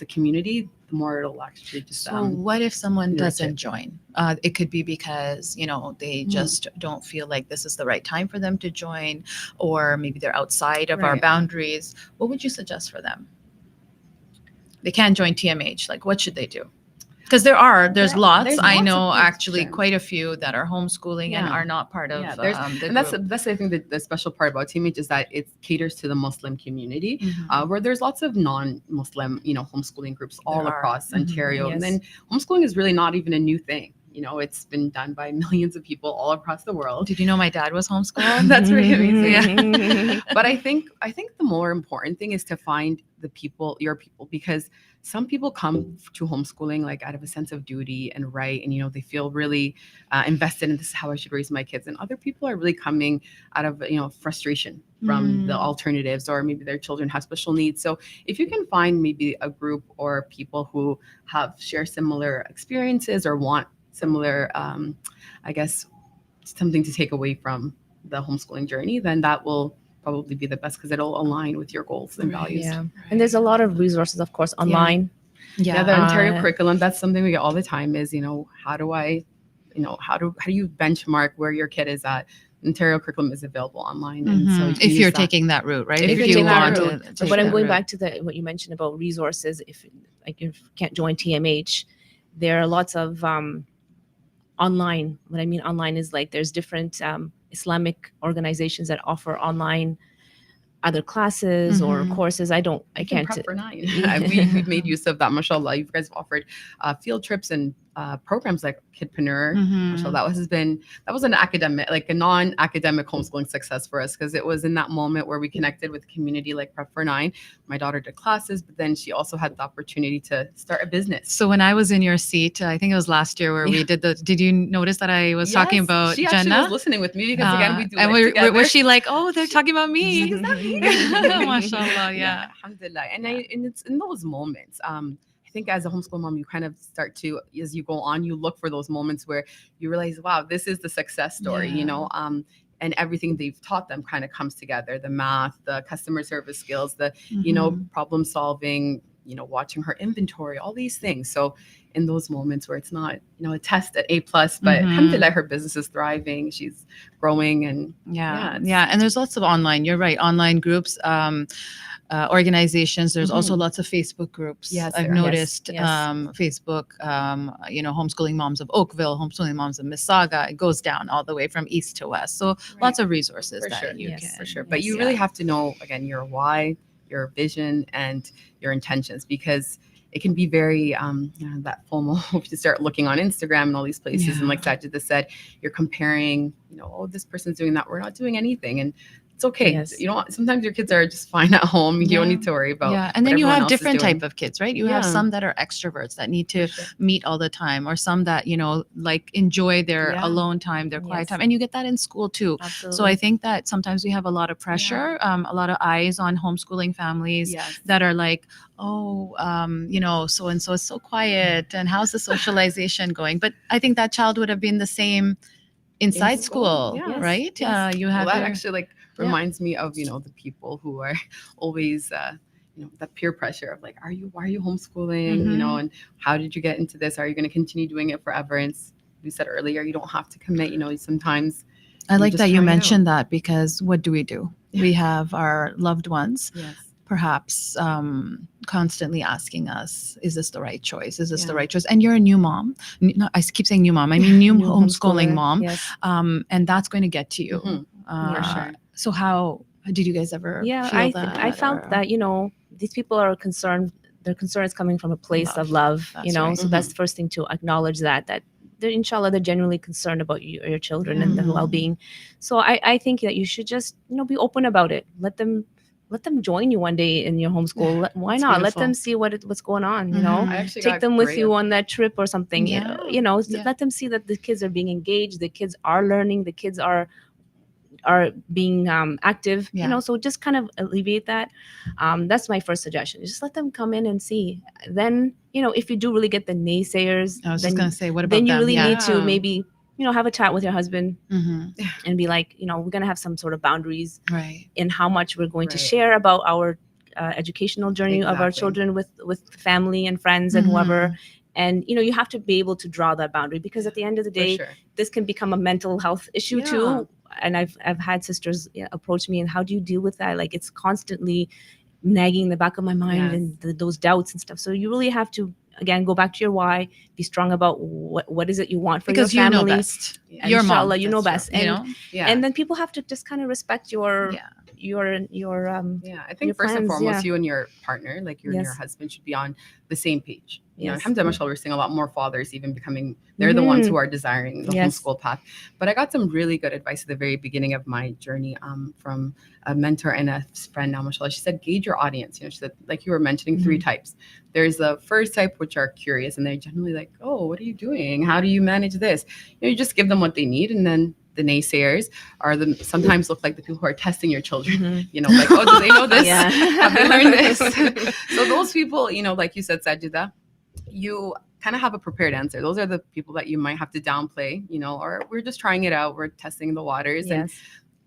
community, the more it'll actually just So what if someone enrich doesn't it. join? It could be because, they just don't feel like this is the right time for them to join, or maybe they're outside of our Right. boundaries. What would you suggest for them? They can't join TMH. Like, what should they do? Because there's There's lots. I lots know of actually options. quite a few that are homeschooling and Yeah. are not part of Yeah, the and that's group. I think the special part about TMH is that it caters to the Muslim community, Mhm. where there's lots of non-Muslim, homeschooling groups all There are. across Mhm. Ontario. And Yes. then homeschooling is really not even a new thing. It's been done by millions of people all across the world. Did you know my dad was homeschooled? That's really amazing. Yeah. But I think the more important thing is to find your people, because some people come to homeschooling like out of a sense of duty and right, and they feel really invested in, this is how I should raise my kids, and other people are really coming out of frustration from the alternatives, or maybe their children have special needs. So if you can find maybe a group or people who share similar experiences or want similar, I guess, something to take away from the homeschooling journey, then that will probably be the best, because it'll align with your goals and values. Yeah. And there's a lot of resources, of course, online. Yeah, the Ontario Uh, curriculum, that's something we get all the time is, how do you benchmark where your kid is at? Ontario curriculum is available online. And so you can If use you're that. taking that route, right? If If you're you taking that want route. to Take but I'm that going route. back to what you mentioned about resources. If you can't join TMH, there are lots of online. What I mean online is like there's different Islamic organizations that offer online other classes or Mhm. courses. I Even can't. Prep4Nine. We've made use of that, mashallah. You guys have offered field trips and programs like Kidpreneur. Mhm. Mashallah, that was an academic, like a non-academic homeschooling success for us, because it was in that moment where we connected with a community like Prep4Nine. My daughter did classes, but then she also had the opportunity to start a business. So when I was in your seat, I think it was last year where we did did you notice that I was talking Yes, about she actually Jannah? was listening with me, because again, we do and life together. was she like, oh, they're talking about me? Is that me? Mashallah, yeah. Alhamdulillah. And it's in those moments. I think as a homeschool mom, you kind of start to, as you go on, you look for those moments where you realize, wow, this is the success story, Yeah. And everything they've taught them kind of comes together. The math, the customer service skills, the, Mhm. problem solving, watching her inventory, all these things. So in those moments where it's not, a test at A+, but Mhm. alhamdulillah, her business is thriving. She's growing, and Yeah. it's- And there's lots of online, you're right, online groups, organizations. There's also Mhm. lots of Facebook groups. Yes, I've there are. noticed Yes. Facebook, Homeschooling Moms of Oakville, Homeschooling Moms of Mississauga. It goes down all the way from east to west. So lots of resources For that sure. you Yes, can. For sure. But Yes, you really have to know, again, your why, your vision, and your intentions, because it can be very that FOMO if you start looking on Instagram and all these places, and like Sajida said, you're comparing, oh, this person's doing that, we're not doing anything, and it's okay. Yes. Sometimes your kids are just fine at home. You don't need to worry about. Yeah, and then what you everyone have else is different doing. type of kids, right? You have Yeah. some that are extroverts that need to For sure. meet all the time, or some that like enjoy their Yeah. alone time, their quiet Yes. time, and you get that in school too. Absolutely. So I think that sometimes we have a lot of pressure, a lot of eyes on homeschooling families Yes. that are like, oh, so and so is so quiet, and how's the socialization going? But I think that child would have been the same inside school, Yes. right? Yes. You have that your- actually reminds me of the people who are always that peer pressure of like, why are you homeschooling, Mhm. and how did you get into this, are you going to continue doing it forever? And it's we said earlier, you don't have to commit. Sometimes I like just that you try it mentioned that, because what do? We have our loved ones, Yes. perhaps constantly asking us, is this the right choice? Is this the Yeah. right choice? And you're a new mom. No, I keep saying new mom. I mean, new homeschooling homeschooler, mom. Yes. And that's going to get to you. Mhm. For sure. So how did you guys ever Yeah, feel that? I felt or- that these people are concerned. Their concern is coming from a place Love. of love. That's So right. that's the first thing to acknowledge that they're, inshallah, they're genuinely concerned about your children and their Mhm. well-being. So I think that you should just be open about it. Let them join you one day in your homeschool. Why That's not? Let beautiful. them see what's going on. Mhm. I actually Take got them with great you on that trip or something. Yeah. Yeah. Let them see that the kids are being engaged. The kids are learning. The kids are being active. Yeah. So just kind of alleviate that. That's my first suggestion. Just let them come in and see. Then if you do really get the naysayers, I was then just going to say, what about then you them? really Yeah. need to Yeah. maybe have a chat with your husband Mhm. and be like, we're going to have some sort of boundaries Right. in how much we're going to Right. share about our educational journey of our Exactly. children with family and friends and whoever. And you have to be able to draw that boundary, because at the end of the For day, sure. this can become a mental health issue Yeah. too. And I've had sisters approach me, and how do you deal with that? Like, it's constantly nagging in the back of my mind, Yes. and those doubts and stuff. So you really have to, again, go back to your why, be strong about what is it you want for Because your you know family. best. Yeah. Your mom. Inshallah, you know That's best. true. And Yeah. and then people have to just kind of respect your Yeah. your Yeah, I think your first and plans, foremost, yeah. you and your partner, like you and your Yes. husband, should be on the same page. Yes. Alhamdulillah, mashallah, we're seeing a lot more fathers even becoming, they're the ones who are desiring the Yes. homeschool path. But I got some really good advice at the very beginning of my journey from a mentor and a friend now, mashallah. She said, gauge your audience. She said, like you were mentioning, 3 types. There's the first type, which are curious, and they're generally like, oh, what are you doing? How do you manage this? You just give them what they need, and then the naysayers are sometimes look like the people who are testing your children. Like, oh, do they know this? Yeah. Have they learned this? So those people, like you said, Sajida, you kind of have a prepared answer. Those are the people that you might have to downplay, or we're just trying it out. We're testing the waters. And Yes.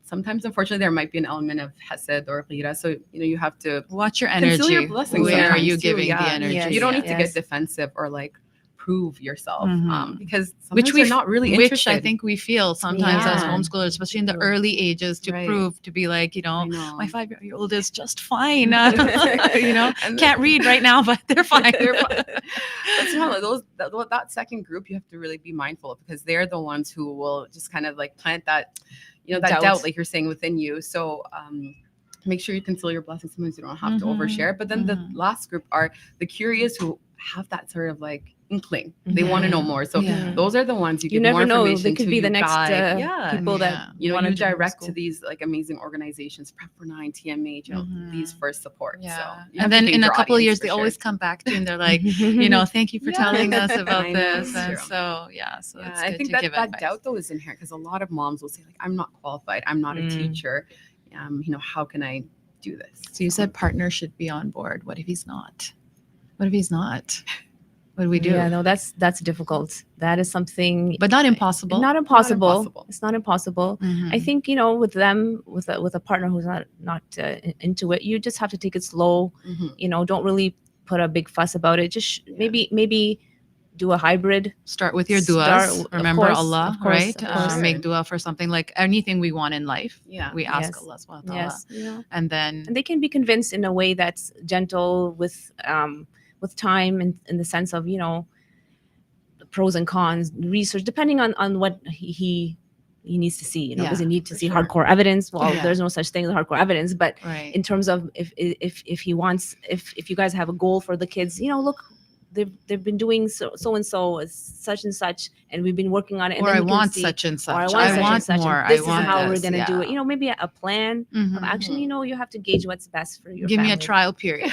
sometimes, unfortunately, there might be an element of hesed or ghira. So, you have to Watch your conceal energy. your blessings Where are sometimes you too, giving the yeah. energy? Yes. You don't need to Yes. get defensive or like prove yourself because sometimes Which you're not really which interested. I think we feel sometimes as Yeah. homeschoolers, especially in the early ages, to Right. prove, to be like, I know. my 5-year-old is just fine. And Can't read right now, but they're fine. They're fine. But subhanAllah, that second group you have to really be mindful of, because they're the ones who will just kind of like plant that, that doubt, like you're saying, within you. So make sure you conceal your blessings. Sometimes you don't have to overshare. But then the last group are the curious who have that sort of like inkling. They want to know more. So Yeah. those are the ones you give never more know. information They could to. be the You next guide. people that you wanted to direct to homeschool. these like amazing organizations, Prep4Nine, TMH, these for support. Yeah. So you have And to then gauge in a your couple of audience years, for they sure. always come back to you and they're like, thank you for Yeah. telling us about I know, this. it's And true. so, so Yeah, it's I good think to that give that advice. doubt though is inherent, because a lot of moms will say like, I'm not qualified, I'm not a teacher, how can I do this? So you said partner should be on board. What if he's not? What if he's not? What do we do? Yeah, no, that's difficult. That is something, But not impossible. not impossible. impossible. It's not impossible. Mhm. I think with them, with a partner who's not into it, you just have to take it slow. Mhm. Don't really put a big fuss about it. Just maybe do a hybrid. Start with your Start- du'as. of Remember course, Allah, of course, right? of course. Make dua for something, like anything we want in life. Yeah. We ask Yes. Allah subhanahu wa ta'ala. Yes, And then and they can be convinced in a way that's gentle, with time, and in the sense of the pros and cons, research, depending on what he needs to see. Yeah, Does he need to for see sure. hardcore evidence? Well, Yeah. there's no such thing as hardcore evidence, but right. in terms of if he wants, if you guys have a goal for the kids, look, they've been doing so and so, such and such, and we've been working on it. And Or then I you can want see, such and such. or I want I such and want such, and more. this I is want how this. we're gonna do it. Yeah. Maybe a plan Mhm. of action. You have to gauge what's best for your Give me a family. trial period.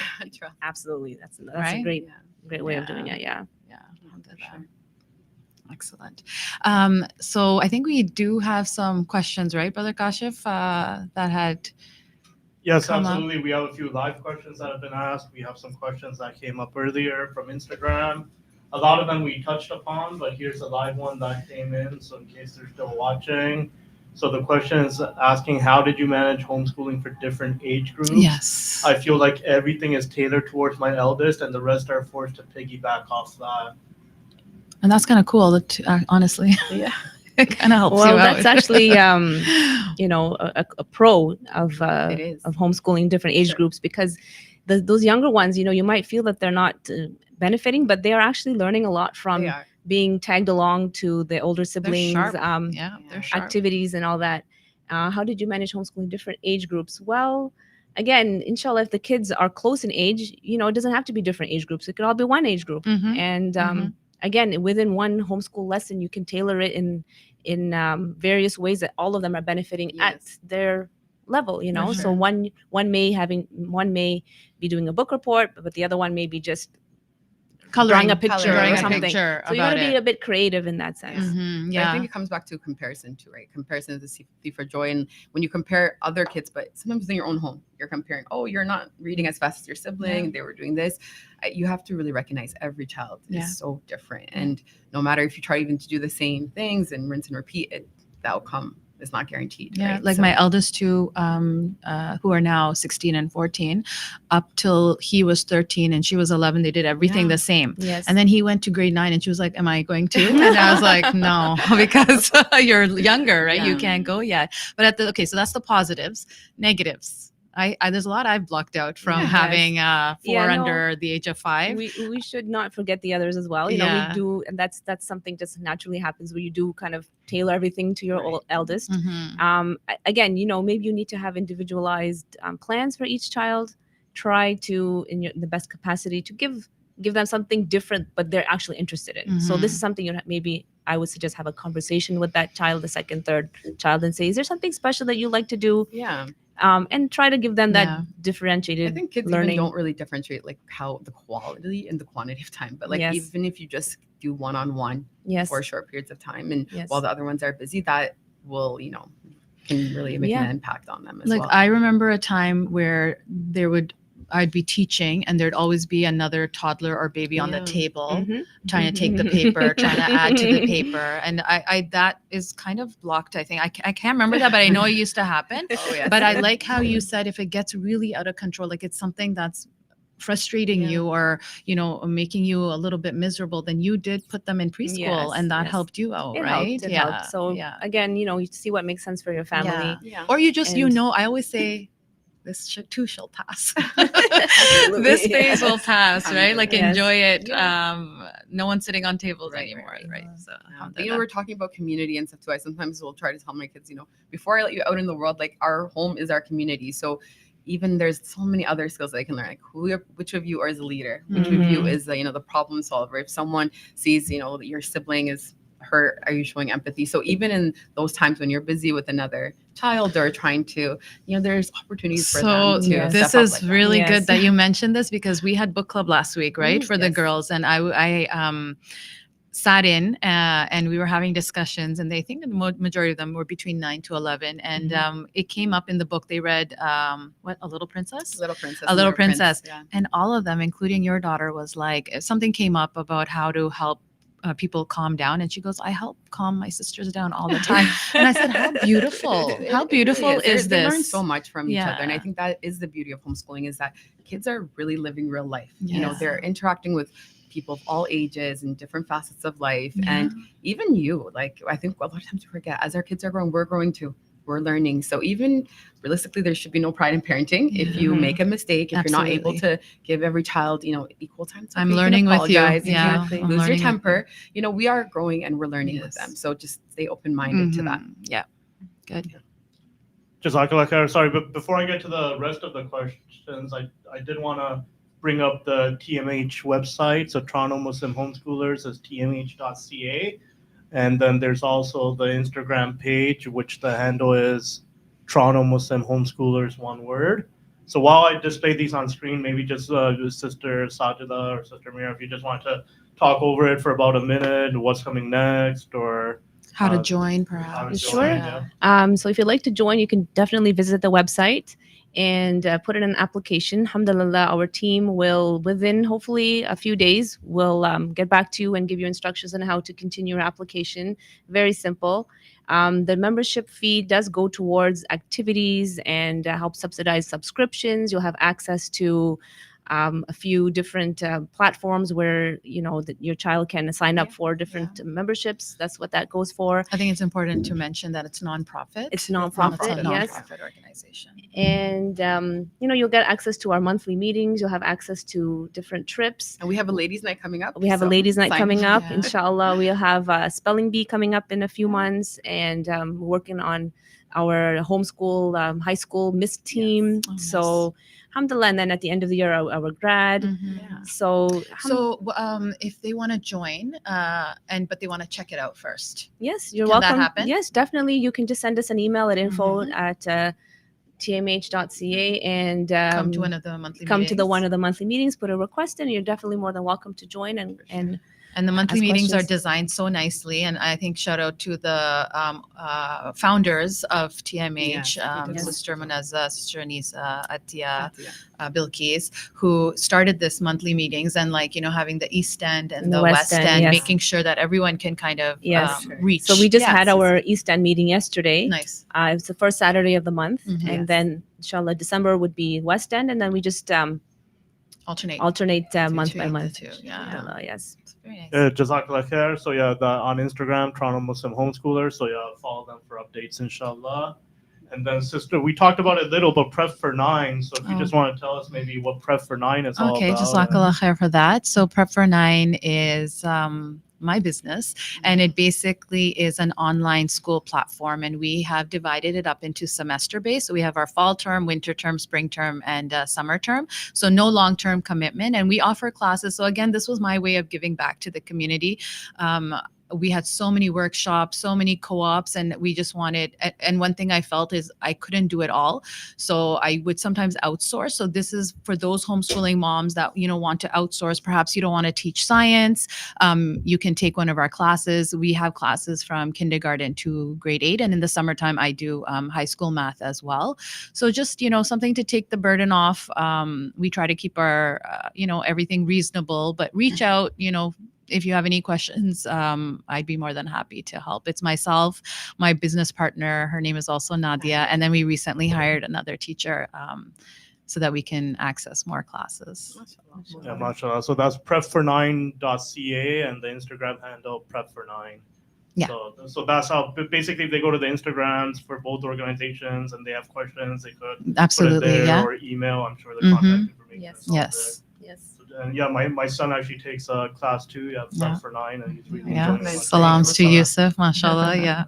Absolutely, that's Right? a great Yeah. way of doing it. Yeah. Yeah. For sure. Excellent. So I think we do have some questions, right, Brother Kashif, that had. Yes, come up. absolutely. We have a few live questions that have been asked. We have some questions that came up earlier from Instagram. A lot of them we touched upon, but here's a live one that came in, so in case they're still watching. So the question is asking, how did you manage homeschooling for different age groups? Yes. I feel like everything is tailored towards my eldest, and the rest are forced to piggyback off that. And that's kind of cool, honestly. Yeah. It kind of helps you Well, out. that's actually, a pro It is. of homeschooling different age Sure. groups, because those younger ones, you might feel that they're not benefiting, but they are actually learning a lot They from are. being tagged along to the older They're siblings, sharp. Yeah, they're sharp. activities and all that. How did you manage homeschooling different age groups? Well, again, inshallah, if the kids are close in age, it doesn't have to be different age groups. It could all be one age group. Mhm. And Mhm. again, within one homeschool lesson, you can tailor it in various ways that all of them are benefiting Yes. at their level. For So sure. one may be doing a book report, but the other one may be just Coloring drawing a picture drawing or a something. picture So you got about to be it. a bit creative in that sense. Mhm, But I yeah. think it comes back to comparison too, right? Comparison is the thief for joy. And when you compare other kids, but sometimes in your own home, you're comparing, oh, you're not reading as fast as your sibling. Yeah. They were doing this. You have to really recognize every child Yeah. is so different. And no matter if you try even to do the same things and rinse and repeat, the outcome is not guaranteed. Yeah, right? like So- my eldest two, who are now 16 and 14, up till he was 13 and she was 11, they did everything Yeah. the same. Yes. And then he went to grade 9 and she was like, am I going to? And I was like, no, because you're younger, right? You Yeah. can't go yet. But so that's the positives. Negatives. I there's a lot I've blocked out from Yes. having four Yeah, no. under the age of 5. we should not forget the others as well. Yeah. We do, and that's something just naturally happens where you do kind of tailor everything to your Right. eldest. Mhm. Again, maybe you need to have individualized plans for each child. Try to, in the best capacity, to give them something different, but they're actually interested in. So this Mhm. is something maybe I would suggest have a conversation with that child, the second, third child, and say, is there something special that you like to do? Yeah. And try to give them that Yeah. differentiated I think kids learning. even don't really differentiate like how the quality and the quantity of time, but like Yes. even if you just do one-on-one Yes. for short periods of time, and Yes. while the other ones are busy, that will can really make Yeah. an impact on them as Like well. I remember a time where I'd be teaching and there'd always be another toddler or baby on the Yeah. table Mhm. trying to take the paper, trying to add to the paper. And I that is kind of blocked, I think. I can't remember that, but I know it used to happen. Oh, yes. But I like how you said if it gets really out of control, like it's something that's frustrating Yeah. you or, making you a little bit miserable, then you did put them in preschool Yes, and that yes. helped you out, It right? helped. It helped. So yeah. again, you see what makes sense for your family. Yeah. Or you just, And- I always say, this too shall pass. Absolutely, This phase yes. will pass, right? Like Yes. enjoy it. Yeah. No one's sitting on tables Right, anymore, right, right? So We're talking about community and stuff too. I sometimes will try to tell my kids, before I let you out in the world, like our home is our community. So even there's so many other skills that I can learn. Like which of you is a leader? Which of you Mhm. is the problem solver? If someone sees, that your sibling is hurt, are you showing empathy? So even in those times when you're busy with another child or trying to, there's opportunities for them to Yes. this step up is like that. really Yes. good that you mentioned this because we had book club last week, right? For the Yes. girls. And I sat in and we were having discussions and they think the majority of them were between 9 to 11. And it came up in the book. They read, A Little Princess? Little Princess. A Little Princess. Yeah. And all of them, including your daughter, was like, if something came up about how to help people calm down. And she goes, I help calm my sisters down all the time. And I said, how beautiful. How It beautiful really is They this? learn so much from each other. And I Yeah. think that is the beauty of homeschooling, is that kids are really living real life. Yes. They're interacting with people of all ages and different facets of life. Yeah. And even you, like, I think a lot of times we forget, as our kids are growing, we're growing too. We're learning. So even realistically, there should be no pride in parenting. If you Mhm. make a mistake, if you're not able Absolutely. to give every child, equal time, it's okay. I'm You can learning with you. apologize. You Yeah. can Exactly. I'm lose your learning with temper. We are growing and we're learning with Yes. them. So just stay open-minded to that. Mhm. Yeah. Good. Jazakallah, sorry, but before I get to the rest of the questions, I did want to bring up the TMH website. So Toronto Muslim Homeschoolers is tmh.ca. And then there's also the Instagram page, which the handle is Toronto Muslim Homeschoolers, one word. So while I display these on screen, maybe just Sister Sajida or Sister Amirah, if you just want to talk over it for about a minute, what's coming next, or How to Uh, join, how perhaps. to Sure. join, yeah. So if you'd like to join, you can definitely visit the website and put in an application. Alhamdulillah, our team will, within hopefully a few days, will get back to you and give you instructions on how to continue your application. Very simple. The membership fee does go towards activities and help subsidize subscriptions. You'll have access to a few different platforms where your child can sign up for different memberships. That's what that goes for. I think it's important to mention that it's nonprofit. It's It's a nonprofit, yes. nonprofit organization. And you'll get access to our monthly meetings. You'll have access to different trips. And we have a ladies' night coming up. We have a ladies' night sign- coming up. Yeah. Inshallah, we'll have a spelling bee coming up in a few months, and we're working on our homeschool high school Miss team. Oh, nice. So, alhamdulillah, and then at the end of the year, our grad. Mhm. Yeah. So, So if they want to join, but they want to check it out first. yes, you're Can that welcome. happen? Yes, definitely. You can just send us an email at info@tmh.ca and Come to one of the monthly come to the meetings. one of the monthly meetings, put a request in. You're definitely more than welcome to join And the monthly ask meetings are questions. designed so nicely. And I think shout out to the founders of TMH, Yes, we did. Sister Manazza, Sister Anisa, Atia, Yeah. Bilkis, who started this monthly meetings and having the East End and And the West End, yes. making sure that everyone can kind of Yes. reach. So we just Yes. had our East End meeting yesterday. Nice. It was the first Saturday of the month, Mhm. and Yes. then inshallah December would be West End, and then we just Alternate. alternate month by between the month. two, yeah. Inshallah, yes. It's very nice. Jazakallah khair. So yeah, on Instagram, Toronto Muslim Homeschoolers. So yeah, follow them for updates, inshallah. And then, sister, we talked about it a little, but Prep4Nine. So if you Oh. just want to tell us maybe what Prep4Nine is all Okay, about. Jazakallah khair for that. So Prep4Nine is my business, and it basically is an online school platform, and we have divided it up into semester based. So we have our fall term, winter term, spring term, and summer term. So no long-term commitment, and we offer classes. So again, this was my way of giving back to the community. We had so many workshops, so many co-ops, and we just wanted, and one thing I felt is I couldn't do it all. So I would sometimes outsource. So this is for those homeschooling moms that, want to outsource. Perhaps you don't want to teach science. You can take one of our classes. We have classes from kindergarten to grade 8. And in the summertime, I do high school math as well. So just, something to take the burden off. We try to keep our, everything reasonable, but reach out, if you have any questions, I'd be more than happy to help. It's myself, my business partner, her name is also Nadia, and then we recently hired another teacher so that we can access more classes. Yeah, mashallah. So that's prep4nine.ca and the Instagram handle prep4nine. Yeah. So that's how basically if they go to the Instagrams for both organizations and they have questions, they could Absolutely, put it there yeah. or email. I'm sure the Mhm. contact information. Yes. is all Yes. Yes. there. And yeah, my son actually takes a class too. Yeah, Prep4Nine, and he's really Yeah. enjoying it. Salams to Yusuf, mashallah, yeah.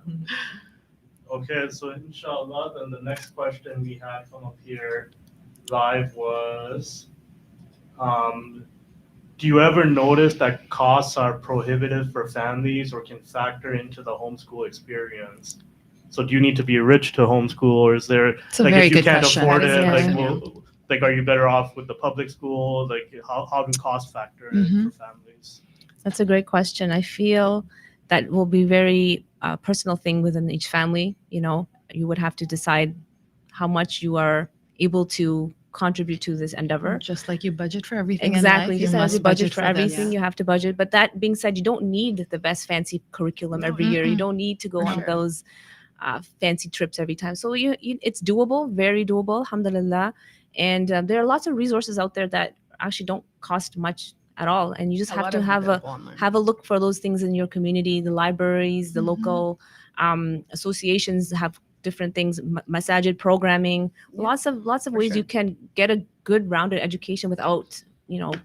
Okay, so inshallah, then the next question we had come up here live was, do you ever notice that costs are prohibitive for families or can factor into the homeschool experience? So do you need to be rich to homeschool, or is there, It's a like, very if you good can't question. afford That is it, a like, question, well, like, are you better off with the public school? Like, how do costs factor in Mhm. for families? That's a great question. I feel that will be very personal thing within each family. You would have to decide how much you are able to contribute to this endeavor. Just like you budget for everything Exactly. in life, Just you as must you budget for this. everything, you have to budget. But that being said, you don't need the best fancy curriculum No, every year. You mm-mm. don't need to go For on sure. those fancy trips every time. So it's doable, very doable, alhamdulillah. And there are lots of resources out there that actually don't cost much at all. And you just A have lot to of have available online. have a look for those things in your community. The libraries, the Mhm. local associations have different things, masajid programming, Yeah, lots of for ways sure. you can get a good rounded education without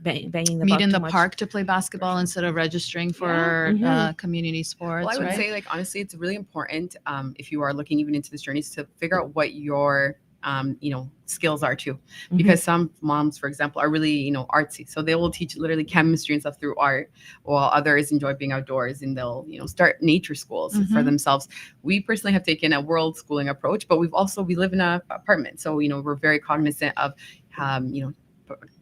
banging the Meet buck in too the much. park to play basketball instead of registering for Yeah. community sports, Well, I would right? say, like, honestly, it's really important if you are looking even into this journey to figure out what your skills are too, Mhm. because some moms, for example, are really artsy, so they will teach literally chemistry and stuff through art, while others enjoy being outdoors and they'll start nature schools for Mhm. themselves. We personally have taken a world schooling approach, but we live in an apartment, so we're very cognizant of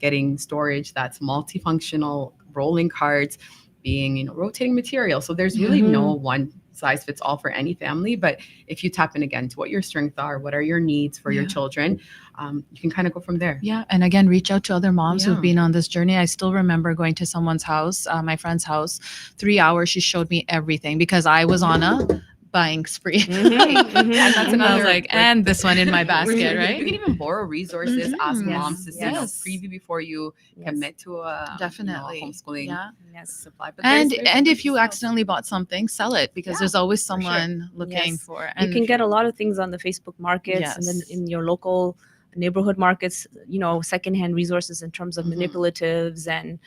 getting storage that's multifunctional, rolling carts, being rotating material. So there's really no one size fits all for any family. But if you tap in again to what your strengths are, what are your needs for your Yeah. children, you can kind of go from there. Yeah. And again, reach out to other moms Yeah. who've been on this journey. I still remember going to someone's house, my friend's house, 3 hours. She showed me everything because I was on a buying spree. Mhm. And that's I was another, like, and this one in my basket, You right? can even borrow resources, ask Mhm. moms to Yes. preview before you commit to a Definitely. a homeschooling Yeah. Yes. supply. But And there's and ways if you to sell. accidentally bought something, sell it, because Yeah, there's always for sure. someone looking Yes. for. You And can get a lot of things on the Facebook markets and then Yes. in your local neighborhood markets, secondhand resources in terms of Mhm. manipulatives and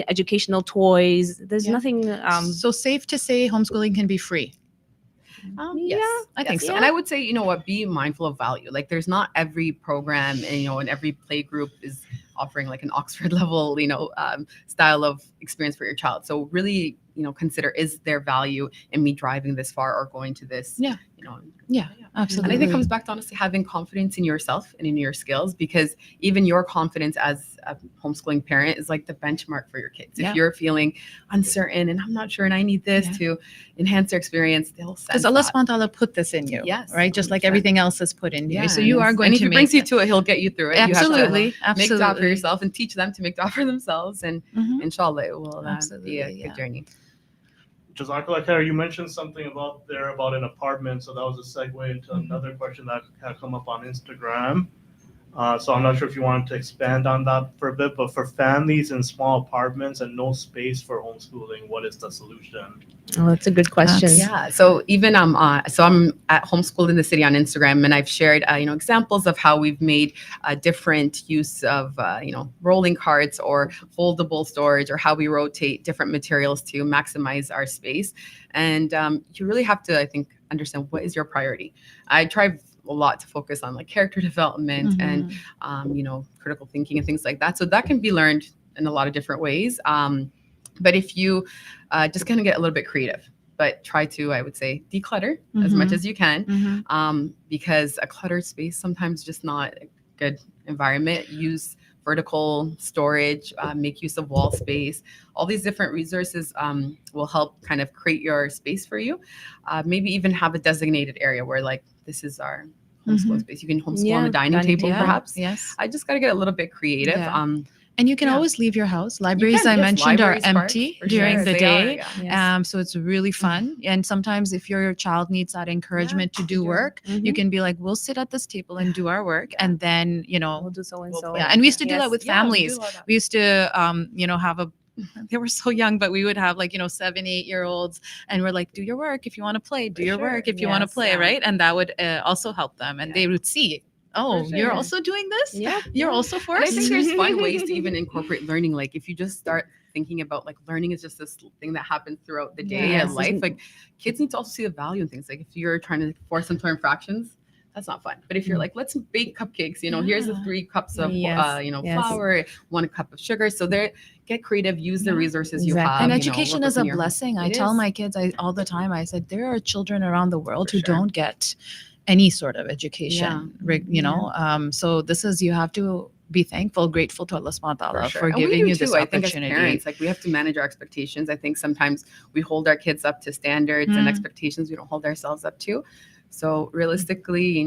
educational toys. There's Yeah. nothing. So safe to say, homeschooling can be free. Yes, I think yes. so. And I would say, you know what, be mindful of value. Like there's not every program, and and every play group is offering like an Oxford level, style of experience for your child. So really, consider, is there value in me driving this far or going to this? Yeah. Yeah, And absolutely. I think it comes back to honestly having confidence in yourself and in your skills, because even your confidence as a homeschooling parent is like the benchmark for your kids. Yeah. If you're feeling uncertain and I'm not sure and I need this Yeah. to enhance their experience, they'll sense Because Allah that. subhanahu wa ta'ala put this in you. Yes, Right? Just like 100%. everything else is put in you. Yeah, So you are going and if to he make brings you to it, he'll get you through it. Absolutely. You have to make dua for Absolutely. yourself and teach them to make dua for themselves, and Mhm. inshallah it will be Absolutely, a yeah. good journey. Jazakallah khair, you mentioned something about an apartment, so that was a segue into another question that had come up on Instagram. So I'm not sure if you wanted to expand on that for a bit, but for families in small apartments and no space for homeschooling, what is the solution? Oh, that's a good question. That's- Yeah. So even I'm at Homeschooled in the City on Instagram, and I've shared examples of how we've made different use of rolling carts or foldable storage, or how we rotate different materials to maximize our space. And you really have to, I think, understand what is your priority. I try a lot to focus on like character development and critical thinking and things like that. So that can be learned in a lot of different ways. But if you just kind of get a little bit creative, but try to, I would say, declutter as much as you can, because a cluttered space sometimes just not a good environment. Use vertical storage, make use of wall space. All these different resources will help kind of create your space for you. Maybe even have a designated area where like, this is our homeschooling space. You can homeschool on the dining table, Yeah. perhaps. Yes. I just got to get a little bit creative. Yeah. And you can Yeah. always leave your house. Libraries, can, I yes, mentioned, libraries, are parks, empty for during sure. the They day. are, yeah. Yes. So it's really fun. And sometimes if your child needs that encouragement to do work, you can be like, we'll sit at this table and do our work. And then, We'll do so and so. yeah. And we used to do Yes. that with Yeah, we do families. a lot of that. We used to, have they were so young, but we would have 7, 8-year-olds, and we're like, do your work if you want to play, do For your sure. work if you want to Yes. play, Yeah. right? And that would also help them, and they would see, oh, For you're sure. also doing this? Yeah. You're also And I forced? think there's fun ways to even incorporate learning. Like if you just start thinking about like learning is just this thing that happens throughout the day Yes. and life. Like kids need to also see the value in things. Like if you're trying to force them to learn fractions, that's not fun. But if you're like, let's bake cupcakes, here's the 3 cups of Yes. Yes. flour, 1 cup of sugar. So get creative, use the resources you Exactly. have. And you know, education work is a within your- blessing. I It tell is. my kids all the time, I said, there are children around the world For who sure. don't get any sort of education. So this is, you have to be thankful, grateful to Allah subhanahu wa ta'ala for And we giving do you too, this I think as opportunity. parents, like we have to manage our expectations. I think sometimes we hold our kids up to standards and expectations we don't hold ourselves up to. So realistically,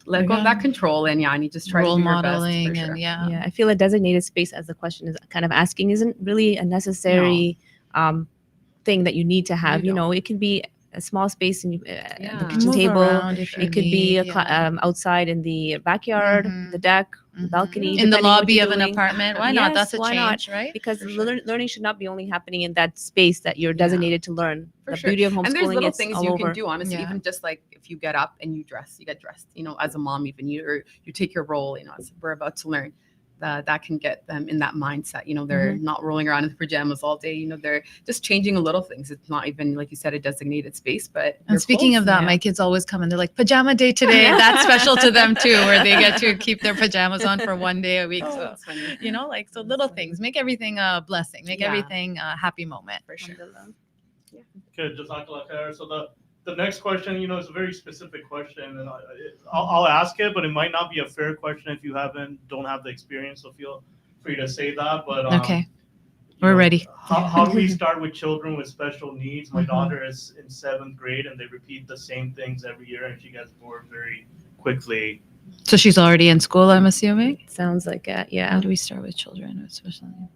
let go of that control and and you just try Role to do your best. modeling For sure. and Yeah, I feel a designated space, as the question is kind of asking, isn't really a necessary thing that you need to have. You don't. It can be a small space in the kitchen Move table. around if you It could be need, outside in the backyard, the deck, the balcony, in the depending what lobby you're of an doing. apartment. Why not? Yes, That's a why not? change, right? Because For sure. learning should not be only happening in that space that you're designated to learn. For The sure. beauty of And there's homeschooling little is things all you over. can do, honestly, Yeah. even just like if you get up and you get dressed, as a mom, even you take your role, as we're about to learn. That can get them in that mindset. They're not rolling around in pajamas all day. They're just changing a little things. It's not even, like you said, a designated space, but. And speaking of that, my kids always come and they're like, pajama day today. That's special to them too, where they get to keep their pajamas on for 1 day a week. So, that's funny. so little things, make everything a blessing, make everything a happy moment. For sure. Okay, Jazakallah khair. So the next question, is a very specific question, and I'll ask it, but it might not be a fair question if you don't have the experience. So feel free to say that. But Okay, we're ready. How do we start with children with special needs? My daughter is in 7th grade, and they repeat the same things every year, and she gets bored very quickly. So she's already in school, I'm assuming. Sounds like it. How Yeah. do we start with children with special needs?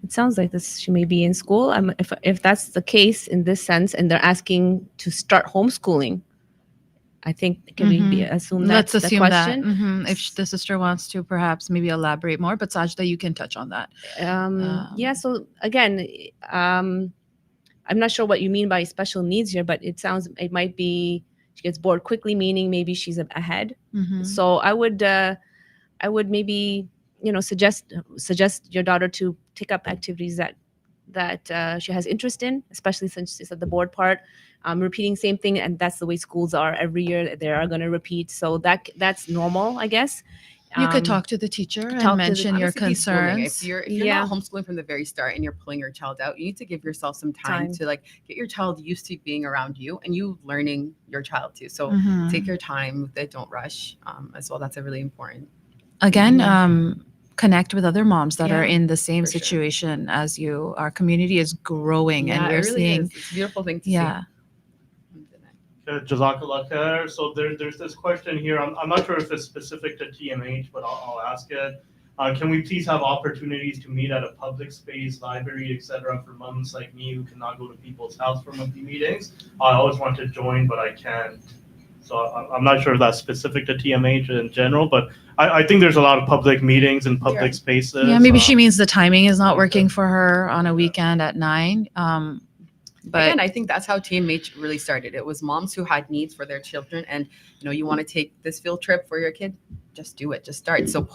It sounds like she may be in school. If that's the case in this sense, and they're asking to start homeschooling, I think can we assume that's Let's assume the question? that if the sister wants to perhaps maybe elaborate more, but Sajida, you can touch on that. Yeah. So again, I'm not sure what you mean by special needs here, but it might be she gets bored quickly, meaning maybe she's ahead. So I would maybe suggest your daughter to take up activities that she has interest in, especially since she's at the board part. Repeating same thing, and that's the way schools are every year. They are going to repeat, so that's normal, I guess. You could talk to the teacher and mention your concerns. If you're not homeschooling from the very start and you're pulling your child out, you need to give yourself some time to like get your child used to being around you and you learning your child too. So take your time with it. Don't rush as well. That's a really important. Again, connect with other moms that are in the same situation as you. Our community is growing, and we're seeing it's a beautiful thing to see. Jazakallah khair. So there's this question here. I'm not sure if it's specific to TMH, but I'll ask it. Can we please have opportunities to meet at a public space, library, etc., for moms like me who cannot go to people's house for monthly meetings? I always want to join, but I can't. So I'm not sure if that's specific to TMH in general, but I think there's a lot of public meetings and public spaces. Yeah, maybe she means the timing is not working for her on a weekend at 9. But again, I think that's how TMH really started. It was moms who had needs for their children, and you want to take this field trip for your kid, just do it, just start. So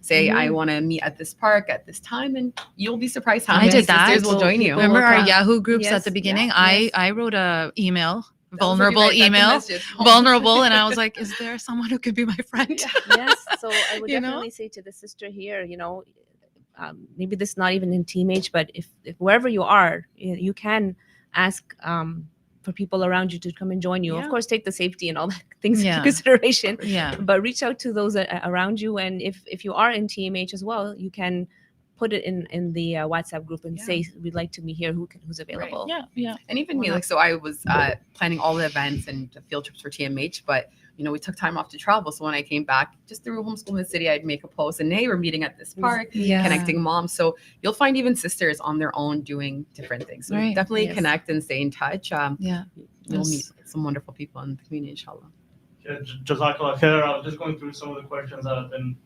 say I want to meet at this park at this time, and you'll be surprised how many sisters will join you. Remember our Yahoo groups at the beginning? I wrote a email. Vulnerable, and I was like, is there someone who could be my friend? Yes. So I would definitely say to the sister here, maybe this is not even in TMH, but if wherever you are, you can ask for people around you to come and join you. Of course, take the safety and all that things into consideration. But reach out to those around you, and if you are in TMH as well, you can put it in the WhatsApp group and say we'd like to meet here, who's available. And even me, so I was planning all the events and the field trips for TMH, but we took time off to travel. So when I came back, just through Homeschool in the City, I'd make a post and hey, we're meeting at this park, connecting moms. So you'll find even sisters on their own doing different things. So definitely connect and stay in touch. You'll meet some wonderful people in the community, inshallah. Jazakallah khair. I was just going through some of the questions that have been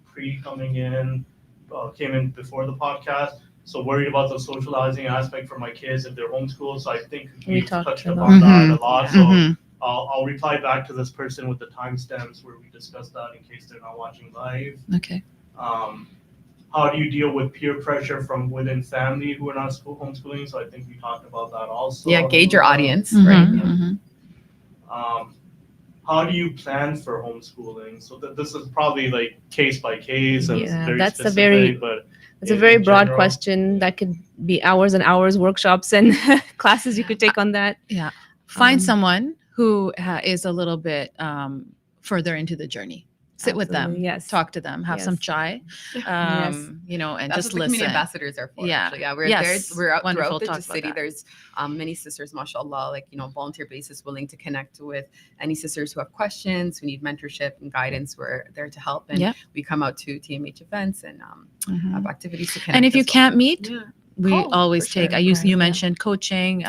came in before the podcast. So worried about the socializing aspect for my kids if they're homeschooled. So I think we touched upon that a lot. So I'll reply back to this person with the timestamps where we discussed that in case they're not watching live. Okay. How do you deal with peer pressure from within family who are not homeschooling? So I think we talked about that also. Yeah, gauge your audience, right? How do you plan for homeschooling? So this is probably like case by case and very that's specific, it's a very broad question that could be hours and hours, workshops and classes you could take on that. Yeah. Find someone who is a little bit further into the journey. Sit with them, talk to them, have some chai, and that's just what the listen. community ambassadors are for. We're there. We're out throughout the city. There's many sisters, mashallah, volunteer basis, willing to connect with any sisters who have questions, who need mentorship and guidance. We're there to help, and we come out to TMH events and have activities to connect. And if you can't meet, we always take. You mentioned coaching.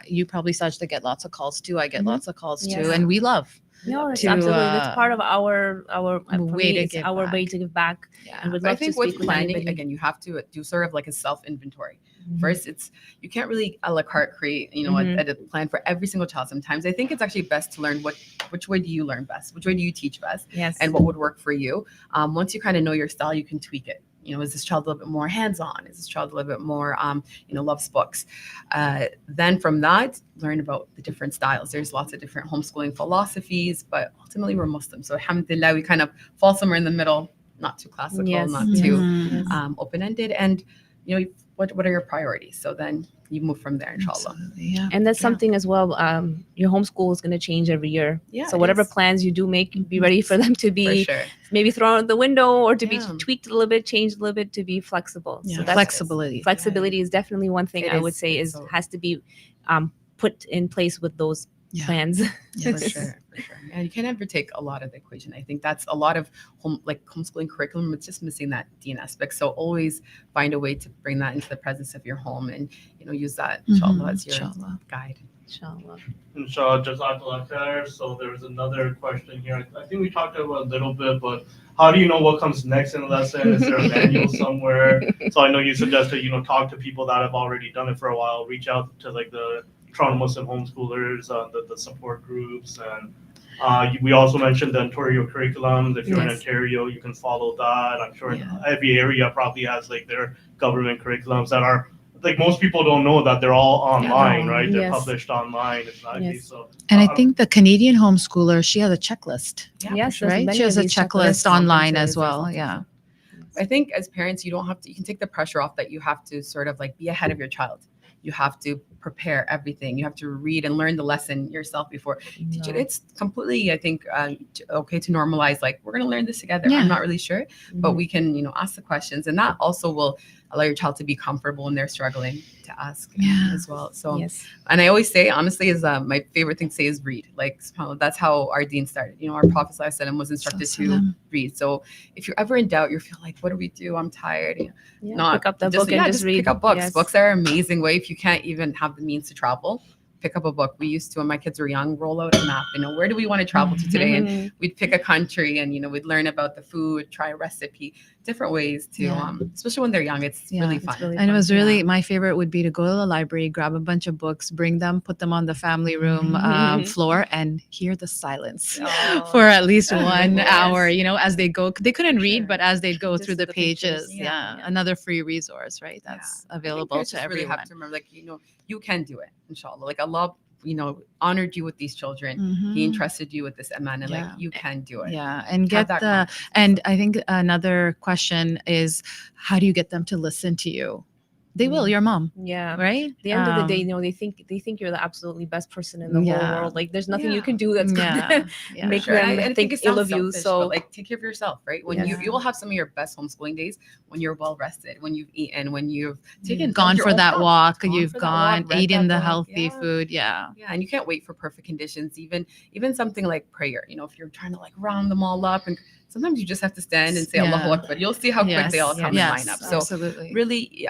You probably start to get lots of calls too. I get lots of calls too, and we love. No, absolutely. That's part of our way to give back. And we'd love I think with planning, again, you have to do sort of like a self-inventory. First, you can't really a la carte create, a plan for every single child. Sometimes I think it's actually best to learn which way do you learn best, which way do you teach best, and what would work for you. Once you kind of know your style, you can tweak it. Is this child a little bit more hands-on? Is this child a little bit more, loves books? Then from that, learn about the different styles. There's lots of different homeschooling philosophies, but ultimately we're Muslims. So alhamdulillah, we kind of fall somewhere in the middle, not too classical, not too open-ended. And, what are your priorities? So then you move from there, inshallah. And that's something as well. Your homeschool is going to change every year. So whatever plans you do make, be ready for them to be maybe thrown out the window or to be tweaked a little bit, changed a little bit, to be flexible. So that's Flexibility is definitely one thing I would say has to be put in place with those plans. Yes. For sure. And you can never take a lot of the equation. I think that's a lot of homeschooling curriculum. It's just missing that dean aspect. So always find a way to bring that into the presence of your home, and use that inshallah as your guide. Inshallah. Inshallah, Jazakallah khair. So there's another question here. I think we talked about it a little bit, but how do you know what comes next in a lesson? Is there a manual somewhere? So I know you suggested, talk to people that have already done it for a while, reach out to like the Toronto Muslim Homeschoolers, the support groups, and we also mentioned the Ontario curriculum. If you're in Ontario, you can follow that. I'm sure every area probably has like their government curriculums that are like most people don't know that they're all online, right? They're published online. Exactly. So, and I think the Canadian homeschooler, she has a checklist. Yes, right. She has a checklist online as well. Yeah. I think as parents, you don't have to. You can take the pressure off that you have to sort of like be ahead of your child. You have to prepare everything. You have to read and learn the lesson yourself before teach it. It's completely, I think, okay to normalize. Like we're gonna learn this together. I'm not really sure, but we can, ask the questions, and that also will allow your child to be comfortable when they're struggling to ask as well. So, and I always say, honestly, is my favorite thing to say is read. Like that's how our dean started. Our Prophet ﷺ was instructed to read. So if you're ever in doubt, you feel like, what do we do? I'm tired. Not pick up the book and just read. Pick up books. Books are an amazing way. If you can't even have the means to travel, pick up a book. We used to, when my kids were young, roll out a map. Where do we want to travel to today? And we'd pick a country, and we'd learn about the food, try a recipe, different ways to, especially when they're young. It's really fun. And it was really my favorite would be to go to the library, grab a bunch of books, bring them, put them on the family room floor, and hear the silence for at least 1 hour. As they go, they couldn't read, but as they go through the pages, another free resource, right? That's available to everyone. Really have to remember, like you can do it, inshallah. Like Allah, honored you with these children. He entrusted you with this amana. Like you can do it. Yeah, and and I think another question is, how do you get them to listen to you? They will, your mom. Yeah. Right? At the end of the day, they think you're the absolutely best person in the whole world. Like there's nothing you can do that's gonna make them think ill of you. So like take care of yourself, right? When you will have some of your best homeschooling days when you're well rested, when you've eaten, when you've gone for that walk, you've eaten the healthy food. Yeah, and you can't wait for perfect conditions. Even something like prayer. If you're trying to like round them all up, and sometimes you just have to stand and say Allahu Akbar. You'll see how quick they all come and line up. So really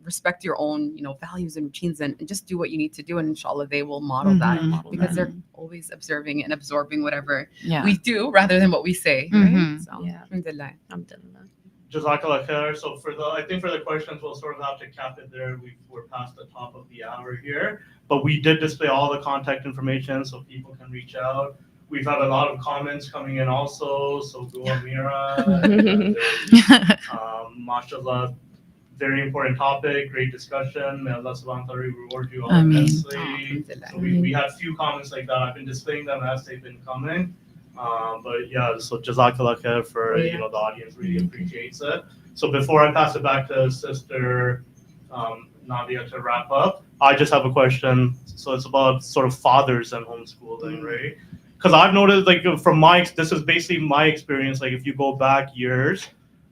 respect your own, values and routines, and just do what you need to do. And inshallah, they will model that because they're always observing and absorbing whatever we do rather than what we say. Right? So, alhamdulillah. Jazakallah khair. So I think for the questions, we'll sort of have to cap it there. We're past the top of the hour here, but we did display all the contact information so people can reach out. We've had a lot of comments coming in also. So go Amirah. Mashallah. Very important topic, great discussion. May Allah subhanahu wa ta'ala reward you all immensely. So we had a few comments like that. I've been displaying them as they've been coming. But so Jazakallah khair for the audience really appreciates it. So before I pass it back to Sister Nadia to wrap up, I just have a question. So it's about sort of fathers and homeschooling, right? Because I've noticed, like this is basically my experience. Like if you go back years,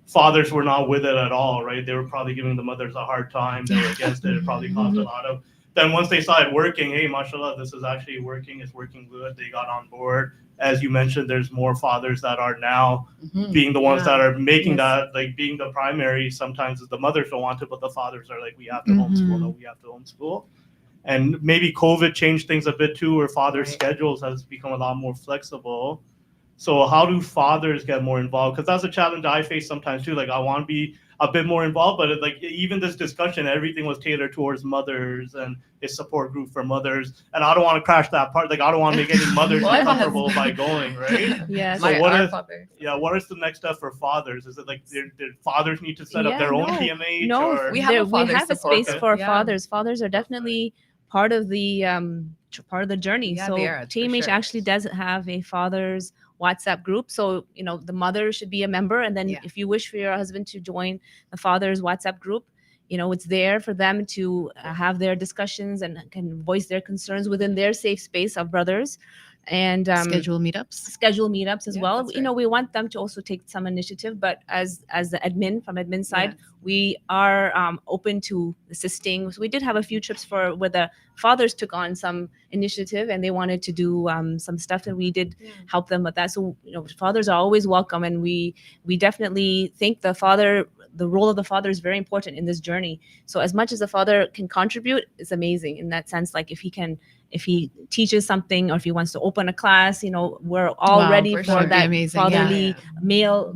fathers were not with it at all, right? They were probably giving the mothers a hard time. They were against it. It probably caused a lot of. Then once they started working, hey, mashallah, this is actually working. It's working good. They got on board. As you mentioned, there's more fathers that are now being the ones that are making that, like being the primary. Sometimes the mothers don't want to, but the fathers are like, we have to homeschool. No, we have to homeschool. And maybe COVID changed things a bit too, where fathers' schedules has become a lot more flexible. So how do fathers get more involved? Because that's a challenge I face sometimes too. Like I want to be a bit more involved, but even this discussion, everything was tailored towards mothers and a support group for mothers. And I don't want to crash that part. Like I don't want to make any mothers uncomfortable by going, right? Yes. So what is the next step for fathers? Is it like did fathers need to set up their own TMH? No, we have a space for fathers. Fathers are definitely part of the journey. So TMH actually doesn't have a father's WhatsApp group. So, the mother should be a member. And then if you wish for your husband to join the father's WhatsApp group, it's there for them to have their discussions and can voice their concerns within their safe space of brothers. and Schedule meetups. schedule meetups as Yeah, well. that's You know, right. we want them to also take some initiative, but as the admin side, Yes. we are open to assisting. So we did have a few trips where the fathers took on some initiative and they wanted to do some stuff, and we did help them with that. So you know, fathers are always welcome, and we definitely think the role of the father is very important in this journey. So as much as the father can contribute, it's amazing in that sense. Like if he teaches something, or if he wants to open a class, you know, we're all Wow, ready for for sure. Be that amazing, yeah. fatherly male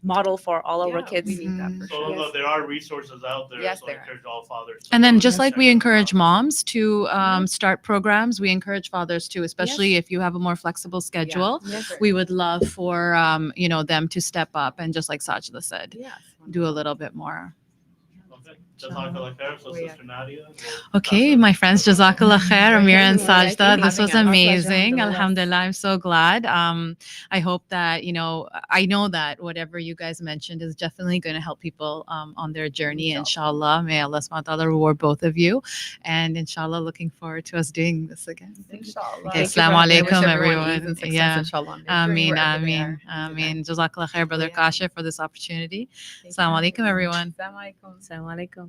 model for all our Yeah, kids. we need that Mhm. for So sure. although there are resources out there, Yes, so I there are. encourage all fathers. to And then go just and like check we them encourage out. moms to start programs, we encourage fathers too, especially if you have a more flexible schedule. Yes. We would love for them to step up and, just like Sajida said, Yes. do a little bit more. Okay. Jazakallah khair. So Yeah. Sister Nadia. we'll Okay, pass it. my friends, Jazakallah khair, Amira and Thank you for Sajda. This having was us. Our pleasure, amazing. alhamdulillah. Alhamdulillah, I'm so glad. I hope that, I know that whatever you guys mentioned is definitely going to help people on their journey, inshallah. May Allah subhanahu wa ta'ala reward both of you. And inshallah, looking forward to us doing this again. Inshallah. Okay, Thank you for Assalamu having me. I wish alaikum, everyone ease everyone. and success, Yeah. inshallah, on their journey, Ameen, wherever they ameen, are. ameen. Jazakallah khair, Brother Yeah. Kashif, for this opportunity. Thank you. Assalamu alaikum, everyone. Assalamu alaikum. Assalamu alaikum.